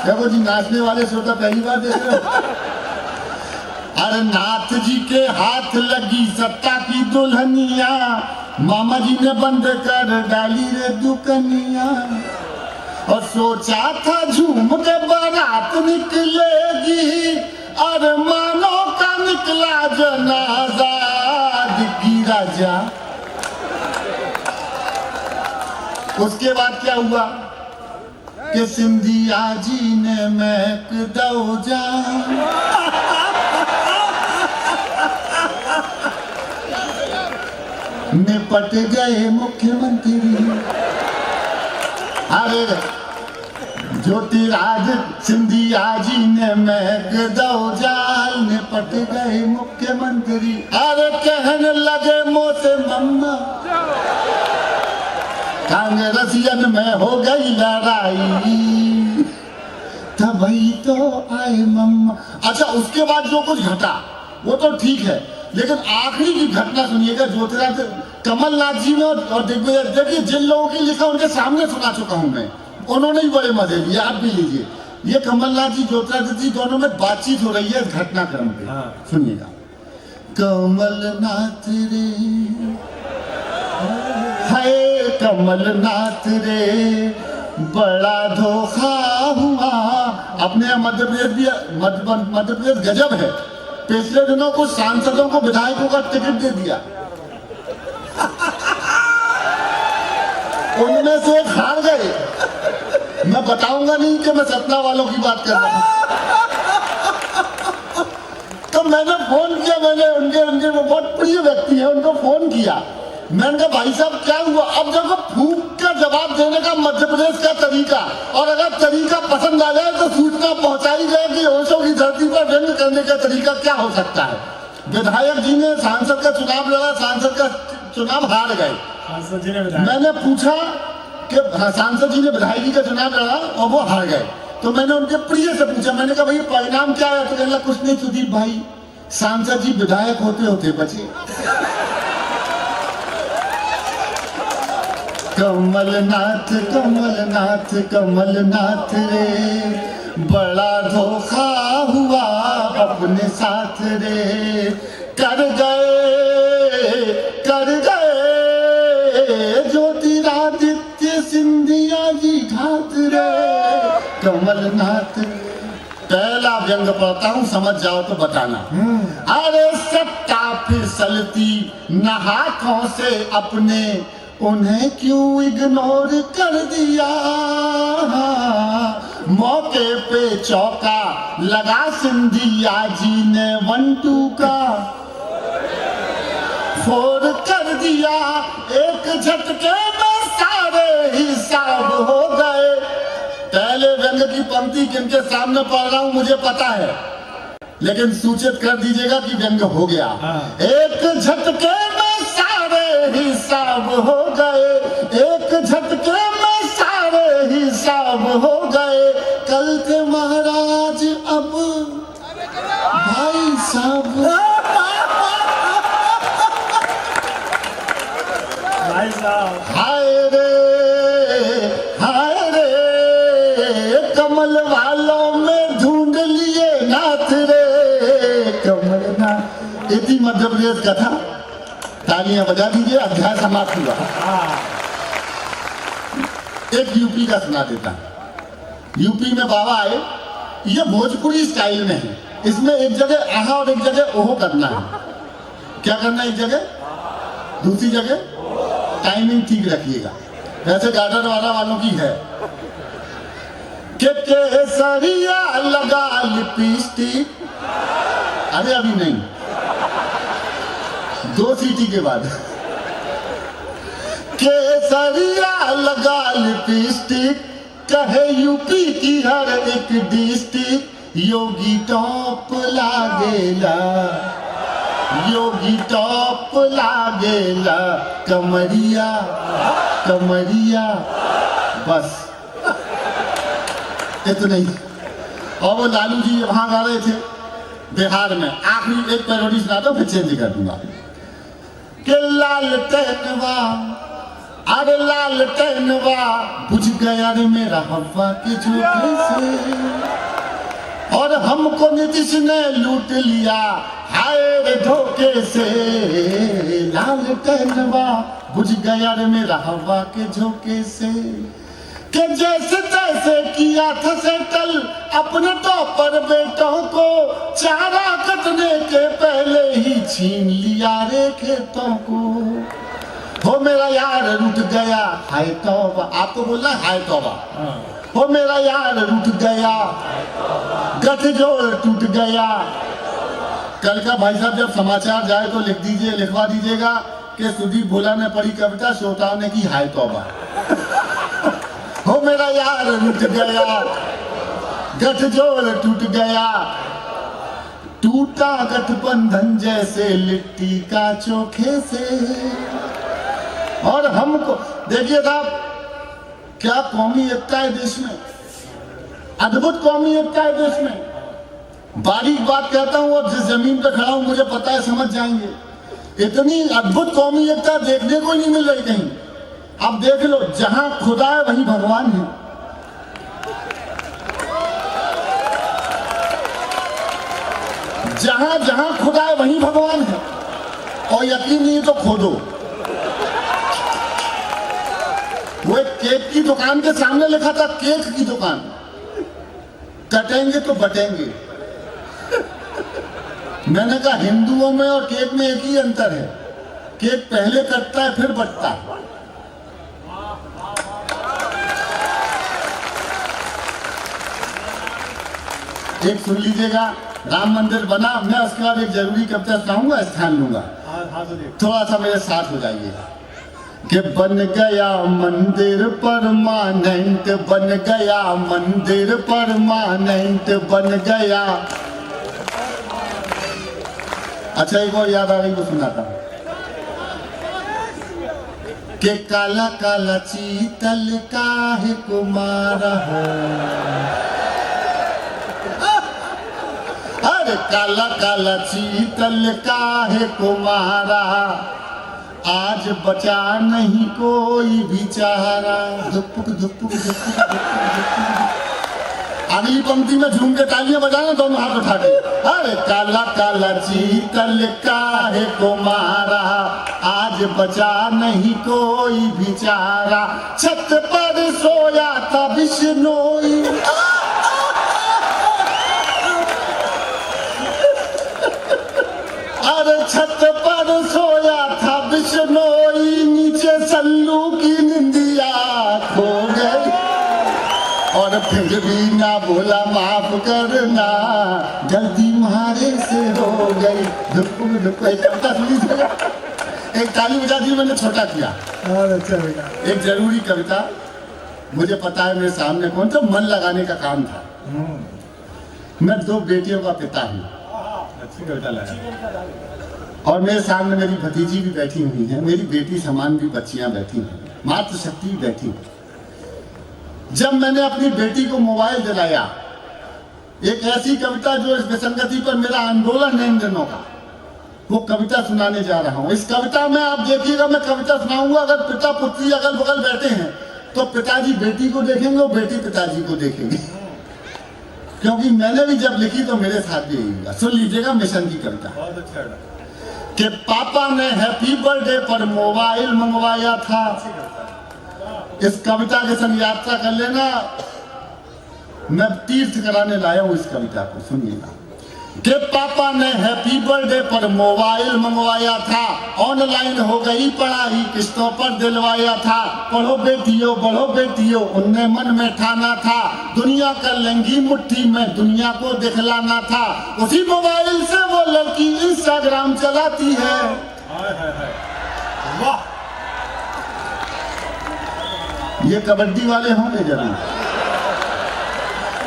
देखो जी नाचने वाले श्रोता पहली बार देख रहे हो। अरे नाथ जी के हाथ लगी सत्ता की दुल्हनिया, मामा जी ने बंद कर डाली रे दुकनिया। और सोचा था झूम के बारात निकलेगी, अरे मानो का निकला जनाजा दिग्गी राजा। उसके बाद क्या हुआ कि सिंधिया जी ने महक दौजा, निपट गए मुख्यमंत्री। अरे ज्योतिरादित्य सिंधिया जी ने महक दौजा, निपट गए मुख्यमंत्री। अरे कहने लगे मोसे मम्मा, कांग्रेसियन में हो गई लड़ाई, तभी तो आए मम्मा। अच्छा उसके बाद जो कुछ घटा वो तो ठीक है, लेकिन आखिरी की घटना सुनिएगा। ज्योतिरादित्य कमलनाथ जी ने और दिग्विजय, देखिए जिन लोगों की लिखा उनके सामने सुना चुका हूं मैं, उन्होंने ही बड़े मजे लिए, आप भी लीजिए। ये कमलनाथ जी ज्योतिरादित्य जी दोनों में बातचीत हो रही है घटनाक्रम पे। सुनिएगा। कमलनाथ रे हाय कमलनाथ रे, बड़ा धोखा हुआ। अपने यहाँ मध्य प्रदेश गजब है। पिछले दिनों कुछ सांसदों को विधायकों का टिकट दे दिया, उनमें से एक हार गए। मैं बताऊंगा नहीं कि मैं सतना वालों की बात कर रहा हूं। तो मैंने फोन किया, मैंने उनके वो बहुत प्रिय व्यक्ति है, उनको फोन किया। मैंने कहा भाई साहब क्या हुआ? अब देखो फूंक का जवाब देने का मध्य प्रदेश का तरीका, और अगर तरीका पसंद आ जाए तो सूचना पहुंचाई जाए कि ओशो की धरती पर व्यंग करने का तरीका क्या हो सकता है। विधायक जी ने सांसद का चुनाव लड़ा, सांसद का चुनाव हार गए। मैंने पूछा कि सांसद जी ने विधायक जी का चुनाव लड़ा और वो हार गए, तो मैंने उनके प्रिय से पूछा, मैंने कहा भैया परिणाम क्या है? तो कहना कुछ नहीं सुदीप भाई, सांसद जी विधायक होते होते बचे। कमलनाथ कमलनाथ कमलनाथ रे, बड़ा धोखा हुआ अपने साथ रे। कर गए ज्योतिरादित्य सिंधिया जी घात रे। कमलनाथ पहला व्यंग पढ़ता हूँ, समझ जाओ तो बताना। अरे सत्ता फिसलती न हाथों से अपने, उन्हें क्यों इग्नोर कर दिया। मौके पे चौका लगा सिंधिया जी ने 1-2 का 4 कर दिया। एक झटके में सारे हिसाब हो गए। पहले व्यंग की पंक्ति किनके सामने पढ़ रहा हूं मुझे पता है, लेकिन सूचित कर दीजिएगा कि व्यंग हो गया। एक झटके में सारे हिसाब हो गए, एक झटके में सारे हिसाब हो गए। कल के महाराज अब भाई साहब। भाई साहब हाय रे कमल वालों में ढूंढ लिए नाथ रे। कमलनाथ। इति मध्य प्रदेश का था। तालियां बजा दीजिए, अध्याय समाप्त हुआ। एक यूपी का सुना देता हूं। यूपी में बाबा आए, ये भोजपुरी स्टाइल में है। इसमें एक जगह आहा और एक जगह ओहो करना है। क्या करना है? एक जगह, दूसरी जगह टाइमिंग ठीक रखिएगा। वैसे गार्डन वालों की है कि केसरिया लगा लिपस्टिक। अरे अभी नहीं, 2 सीटी के बाद। केसरिया लगा लिपस्टिक, कहे यूपी की हर एक डिस्ट्रिक्ट। योगी टॉप लागेला, योगी टॉप लागेला। कमरिया कमरिया, बस इतना ही। और वो लालू जी वहां गा रहे थे बिहार में। आखिरी एक पैरोडी सुनाता हूं, फिर चेंज कर दूंगा। कि लाल टहनवा, अरे लाल टहनवा बुझ गया रे मेरा हवा के झोंके से। और हमको नीतीश ने लूट लिया हाय रे धोखे से। लाल टहनवा बुझ गया रे मेरा हवा के झोंके से। कि जैसे तैसे किया था सेटल अपने टॉपर बेटों को, चारा कटने के पहले ही छीन लिया रे खेतों को। हो मेरा यार रुठ गया हाय तौबा। आपको बोलना हाय तौबा। हो मेरा यार रुठ गया, गठजोड़ टूट गया। कल का भाई साहब जब समाचार जाए तो लिख दीजिए, लिखवा दीजिएगा कि सुदीप भोला ने पढ़ी कविता, श्रोताओं ने की हाय तौबा। हो मेरा यार रुठ गया, गठजोड़ टूट गया। टूटा गठबंधन जैसे लिट्टी का चोखे से। और हमको देखिए साहब, क्या कौमी एकता है देश में, अद्भुत कौमी एकता है देश में। बारीक बात कहता हूं और जिस जमीन पे खड़ा हूं मुझे पता है, समझ जाएंगे। इतनी अद्भुत कौमी एकता देखने को ही नहीं मिल रही कहीं। अब देख लो, जहां खुदा है वहीं भगवान है। जहां जहां खुदा है वहीं भगवान है। और यकीन नहीं तो खोदो। वो एक केक की दुकान के सामने लिखा था, केक की दुकान, कटेंगे तो बटेंगे। मैंने कहा हिंदुओं में और केक में एक ही अंतर है, केक पहले कटता है फिर बटता है। एक सुन लीजिएगा, राम मंदिर बना, मैं उसके बाद एक जरूरी कविता सुनाऊंगा, स्थान लूंगा, थोड़ा सा मेरे साथ हो जाइएगा। कि बन गया मंदिर परमानेंट, बन गया मंदिर परमानेंट, बन गया। अच्छा एक और याद आ गई, वो सुनाता हूं कि काला काला चीतल काहे को मारा है। अरे काला काला चीतल काहे को मारा, आज बचा नहीं कोई बेचारा। दुपुक दुपुक दुपुक दुपुक। अगली पंक्ति में झूम के तालियां बजाना दोनों हाथ उठा के। अरे काला काला चीतल काहे को मारा, आज बचा नहीं कोई बेचारा। छत पर सोया था बिश्नोई, अरे छत पर सोया था बिश्नोई, नीचे सल्लू की निंदिया खो गई, और फिर भी ना बोला माफ करना, गलती मारे से हो गई। एक कविता सुनी, एक ताली बजा दी मैंने, छोटा किया। अच्छा बेटा, एक जरूरी कविता, मुझे पता है मेरे सामने कौन, तो मन लगाने का काम था। मैं 2 बेटियों का पिता हूँ, अच्छी कविता लगा। और मेरे सामने मेरी भतीजी भी बैठी हुई है, मेरी बेटी समान भी बच्चियां बैठी हैं, मातृशक्ति भी बैठी है। जब मैंने अपनी बेटी को मोबाइल दिलाया, एक ऐसी कविता जो इस विसंगति पर मेरा आंदोलन है इन दिनों का, वो कविता सुनाने जा रहा हूँ। इस कविता में आप देखिएगा, मैं कविता सुनाऊंगा, अगर पिता पुत्री अगल बगल बैठे हैं तो पिताजी बेटी को देखेंगे और बेटी पिताजी को देखेंगे, क्योंकि मैंने भी जब लिखी तो मेरे साथ भी यही हुआ। सुन लीजिएगा मिशन की कविता। बहुत अच्छा कि पापा ने हैप्पी बर्थडे पर मोबाइल मंगवाया था। इस कविता के संग यात्रा कर लेना, मैं तीर्थ कराने लाया हूं इस कविता को, सुनिएगा। कि पापा ने हैप्पी बर्थडे पर मोबाइल मंगवाया था, ऑनलाइन हो गई पढ़ाई किस्तों पर दिलवाया था, पढ़ो बेटियों उनने मन में ठाना था, दुनिया कर लेंगी मुट्ठी में दुनिया को दिखलाना था। उसी मोबाइल से वो लड़की इंस्टाग्राम चलाती है। वाह, ये कबड्डी वाले होंगे जरूर।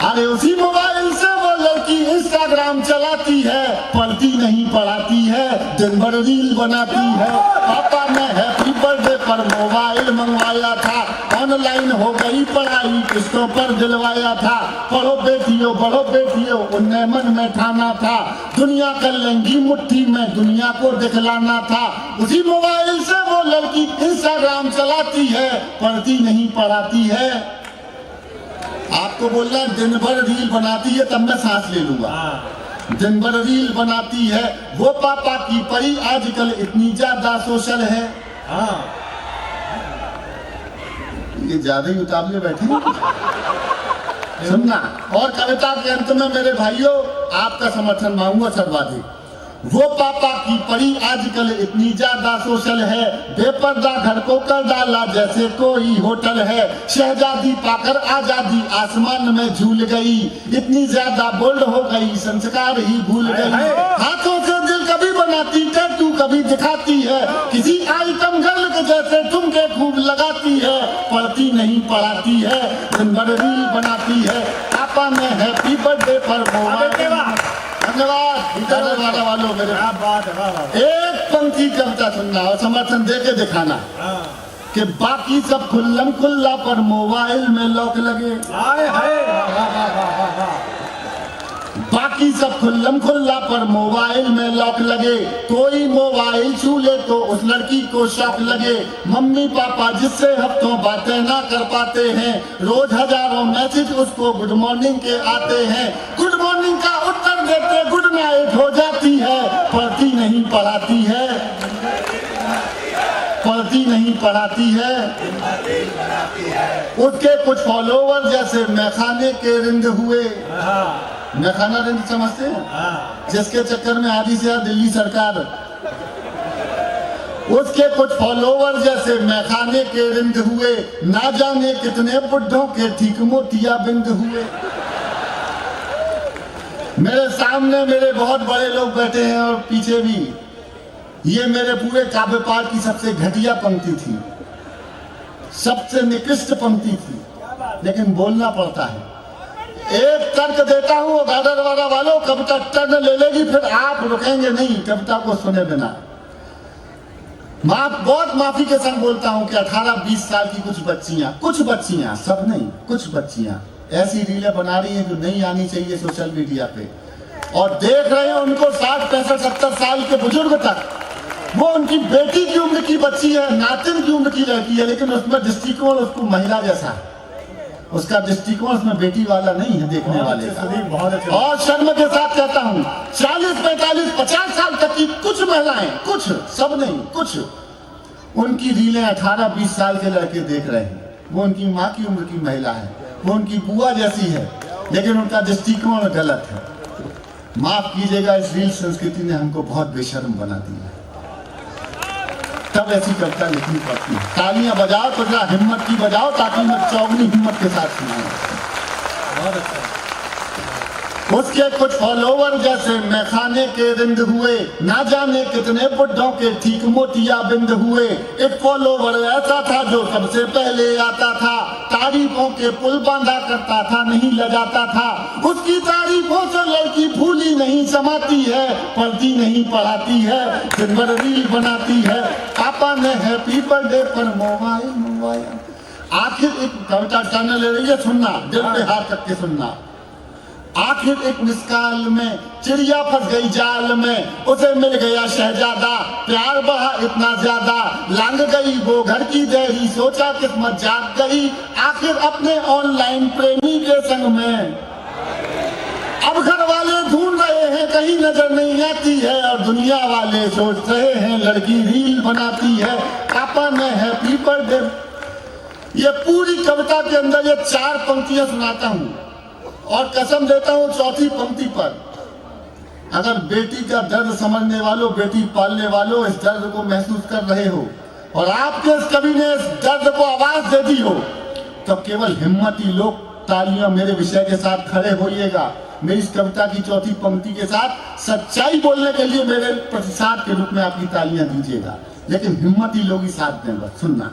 अरे उसी मोबाइल से वो लड़की इंस्टाग्राम चलाती है, पढ़ती नहीं पढ़ाती है, दिन भर रील बनाती है। पापा ने हैप्पी बर्थडे पर मोबाइल मंगवाया था, ऑनलाइन हो गई पढ़ाई किस्तों पर दिलवाया था, पढ़ो बेटियों उनने मन में ठाना था, दुनिया कर लेंगी मुट्ठी में दुनिया को दिखलाना था। उसी मोबाइल से वो लड़की इंस्टाग्राम चलाती है, पढ़ती नहीं पढ़ाती है। आपको बोलना दिन भर रील बनाती है, तब मैं सांस ले लूंगा। दिन भर रील बनाती है, वो पापा की परी आजकल इतनी ज्यादा सोशल है। ये ज्यादा ही उतावले बैठे सुनना। और कविता के अंत में मेरे भाइयों आपका समर्थन मांगूंगा सर्वाधिक। वो पापा की परी आजकल इतनी ज्यादा सोशल है, बेपर्दा घर को कर डाला जैसे कोई होटल है, शहजादी पाकर आजादी आसमान में झूल गई, इतनी ज्यादा बोल्ड हो गई संस्कार ही भूल गई। हाथों से दिल कभी बनाती, टैटू कभी दिखाती है, किसी आइटम गर्ल के जैसे ठुमके खूब लगाती है, पढ़ती नहीं पढ़ाती है, दिन भर रील बनाती है। पापा ने हैप्पी बर्थडे पर मोबाइल। धन्यवाद वालों मेरे। एक पंक्ति कविता सुनना और समर्थन दे के दिखाना कि बाकी सब खुल्लम खुल्ला पर मोबाइल में लॉक लगे। बाकी सब खुल्लम खुल्ला पर मोबाइल में लॉक लगे, कोई मोबाइल छू ले तो उस लड़की को शौक लगे। मम्मी पापा जिससे हफ्तों बातें ना कर पाते हैं, रोज हजारों मैसेज उसको गुड मॉर्निंग के आते हैं, गुड मॉर्निंग का उत्तर देते गुड नाइट हो जाती है, पढ़ती नहीं पढ़ाती है, पढ़ती नहीं पढ़ाती है। उसके कुछ फॉलोवर जैसे मैखाने के रिंद हुए। मैखाना रिंद समझते हैं, जिसके चक्कर में आधी से ज्यादा दिल्ली सरकार। उसके कुछ फॉलोवर जैसे मैखाने के रिंद हुए, ना जाने कितने बुढ़ों के ठीक मोतिया बिंद हुए। मेरे सामने मेरे बहुत बड़े लोग बैठे हैं और पीछे भी। ये मेरे पूरे काव्य पाठ की सबसे घटिया पंक्ति थी, सबसे निकृष्ट पंक्ति थी, लेकिन बोलना पड़ता है। एक तर्क देता हूं, गाडरवाड़ा वालों कविता टर्न ले लेगी, फिर आप रुकेंगे नहीं कविता को सुने बिना। बहुत माफी के संग बोलता हूं कि 18-20 साल की कुछ बच्चियां, सब नहीं, कुछ बच्चियां ऐसी रीलें बना रही हैं जो नहीं आनी चाहिए सोशल मीडिया पे। और देख रहे हैं उनको 60, 65, 70 साल के बुजुर्ग तक। वो उनकी बेटी की उम्र की बच्ची है, नातिन की उम्र की लड़की है, लेकिन उसमें दृष्टिकोण उसको महिला जैसा है। उसका दृष्टिकोण उसमें बेटी वाला नहीं है देखने वाले का। और शर्म के साथ कहता हूँ 40, 45, 50 साल तक की कुछ महिलाएं, कुछ, सब नहीं, कुछ, उनकी रीलें 18, 20 साल के लड़के देख रहे हैं। वो उनकी माँ की उम्र की महिला है, वो उनकी बुआ जैसी है, लेकिन उनका दृष्टिकोण गलत है। माफ कीजिएगा, इस रील संस्कृति ने हमको बहुत बेशर्म बना दिया। तब ऐसी कविता लिखनी पड़ती है। तालियां बजाओ तो जरा हिम्मत की बजाओ, ताकि मैं चौगनी हिम्मत के साथ सुनाऊं। बहुत अच्छा। उसके कुछ फॉलोवर जैसे मैं खाने के रिंद हुए, ना जाने कितने बुड्ढों के ठीक मोतिया बिंद हुए। एक फॉलोवर ऐसा था जो सबसे पहले आता था, तारीफों के पुल बांधा करता था, नहीं लजाता था। उसकी तारीफों से लड़की भूली नहीं समाती है, पढ़ती नहीं पढ़ाती है, दिन भर रील बनाती है। पापा ने हैप्पी बर्थडे पर मोबाइल मंगवाया। आखिर एक कविता टर्न ले रही है, सुनना, दिल पे हाथ रख के सुनना। आखिर एक मिसकाल में चिड़िया फंस गई जाल में, उसे मिल गया शहजादा, प्यार बढ़ा इतना ज्यादा। लंघ गई वो घर की देरी, सोचा किस्मत जाग गई, आखिर अपने ऑनलाइन प्रेमी के संग में। अब घर वाले ढूंढ रहे हैं, कहीं नजर नहीं आती है, और दुनिया वाले सोच रहे हैं लड़की रील बनाती है। पापा ने हैप्पी बर्थडे। ये पूरी कविता के अंदर ये 4 पंक्तियां सुनाता हूँ, और कसम देता हूं चौथी पंक्ति पर अगर बेटी का दर्द समझने वालों, बेटी पालने वालों इस दर्द को महसूस कर रहे हो, और आपके इस कवि ने इस दर्द को आवाज दे दी हो, तो केवल हिम्मती लोग तालियां मेरे विषय के साथ खड़े होइएगा। मेरी इस कविता की चौथी पंक्ति के साथ सच्चाई बोलने के लिए मेरे प्रतिसाद के रूप में आपकी तालियां दीजिएगा, लेकिन हिम्मती लोग ही साथ दें। बस सुनना।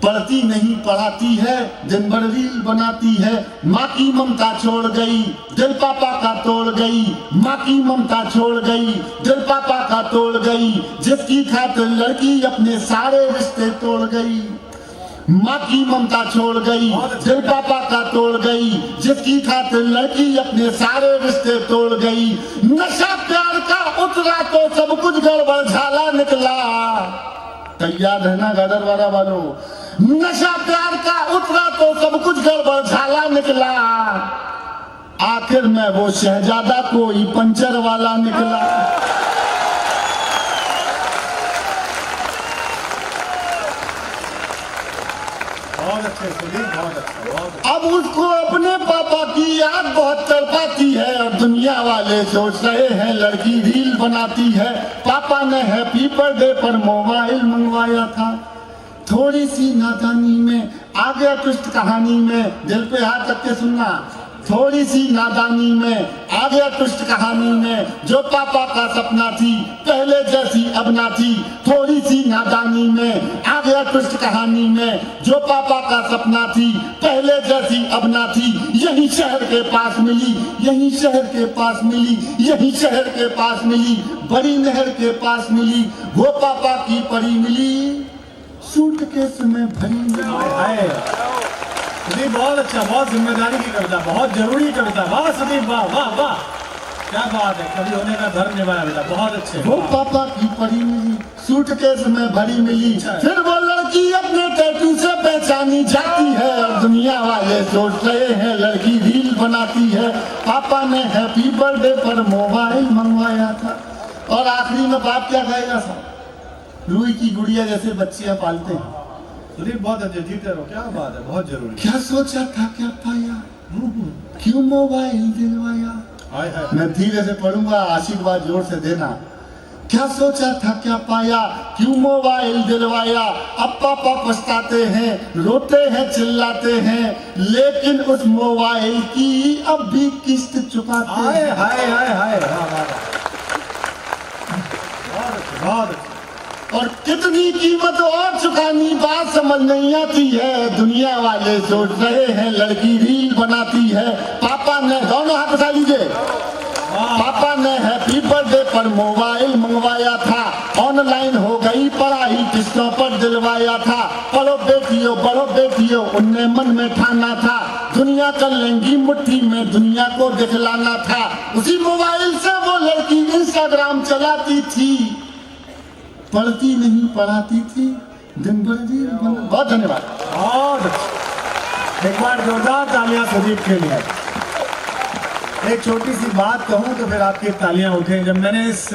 पढ़ती नहीं पढ़ाती है, दिन भर रील बनाती है, माँ की ममता छोड़ गई, दिल पापा का तोड़ गई। माँ की ममता छोड़ गई, दिल पापा का तोड़ गई, जिसकी खातिर लड़की अपने सारे रिश्ते तोड़ गई। माँ की ममता छोड़ गई, दिल पापा का तोड़ गई, जिसकी खातिर लड़की अपने सारे रिश्ते तोड़ गई। नशा प्यार का उतरा तो सब कुछ गड़बड़ झाला निकला। तैयार रहना गादर वाला वालों। नशा प्यार का उतरा तो सब कुछ गड़बड़ झाला निकला, आखिर में वो शहजादा कोई पंचर वाला निकला। बहुत अच्छे सुनील, बहुत अच्छा। अब उसको अपने पापा की याद बहुत तड़पाती है, और दुनिया वाले सोच रहे हैं लड़की रील बनाती है। पापा ने हैप्पी बर्थडे पर मोबाइल मंगवाया था, थोड़ी सी नादानी में आ गया ट्विस्ट कहानी में। दिल पे हाथ रख के सुनना। थोड़ी सी नादानी में आ गया ट्विस्ट कहानी में, जो पापा का सपना थी पहले जैसी अब ना थी। थोड़ी सी नादानी में आ गया ट्विस्ट कहानी में, जो पापा का सपना थी पहले जैसी अब ना थी। यही शहर के पास मिली, यही शहर के पास मिली, यही शहर के पास मिली, बड़ी नहर के पास मिली, वो पापा की परी मिली, सूटकेस में भरी मिली। सुदीप बहुत अच्छा, बहुत जिम्मेदारी की कविता, बहुत जरूरी कविता। वाह सुदीप, वाह वाह वाह, क्या बात है, कवि होने का धर्म निभाया बेटा, बहुत अच्छे। वो पापा की परी मिली, सूटकेस में भरी मिली, फिर वो लड़की अपने टैटू से पहचानी जाती है, और दुनिया वाले सोच रहे हैं लड़की रील बनाती है। पापा ने हैप्पी बर्थडे पर मोबाइल मंगवाया था। और आखिरी में बाप क्या कहेगा साहब, रूई की गुड़िया जैसे बच्चियां पालते हैं। सुदीप बहुत अच्छे, जीते रहो, क्या बात है, बहुत जरूरी। क्या सोचा था क्या पाया, क्यों मोबाइल दिलवाया। हाय हाय। मैं धीरे से पढ़ूंगा, आशीर्वाद जोर से देना। क्या सोचा था क्या पाया, क्यों मोबाइल दिलवाया। अब पापा पछताते हैं, रोते हैं, चिल्लाते हैं, लेकिन उस मोबाइल की अब भी किस्त चुकाते हैं। हाय हाय हाय हाय, बहुत अच्छे। और कितनी कीमत और चुकानी बात समझ नहीं आती है, दुनिया वाले सोच रहे हैं लड़की रील बनाती है। पापा ने, दोनों हाथ उठा लीजिए, पापा ने हैप्पी बर्थडे पर मोबाइल मंगवाया था, ऑनलाइन हो गई पढ़ाई किस्तों पर दिलवाया था। पढ़ो बेटियों बढ़ो बेटियों उनने मन में ठाना था। दुनिया कर लेंगी मुट्ठी में दुनिया को दिखलाना था। उसी मोबाइल से वो लड़की इंस्टाग्राम चलाती थी, पढ़ती नहीं पढ़ाती थी, दिन भर जी। बहुत धन्यवाद। बहुत अच्छा। एक बार जोरदार तालियां सुदीप के लिए। एक छोटी सी बात कहूं तो फिर आपकी तालियां उठे। जब मैंने इस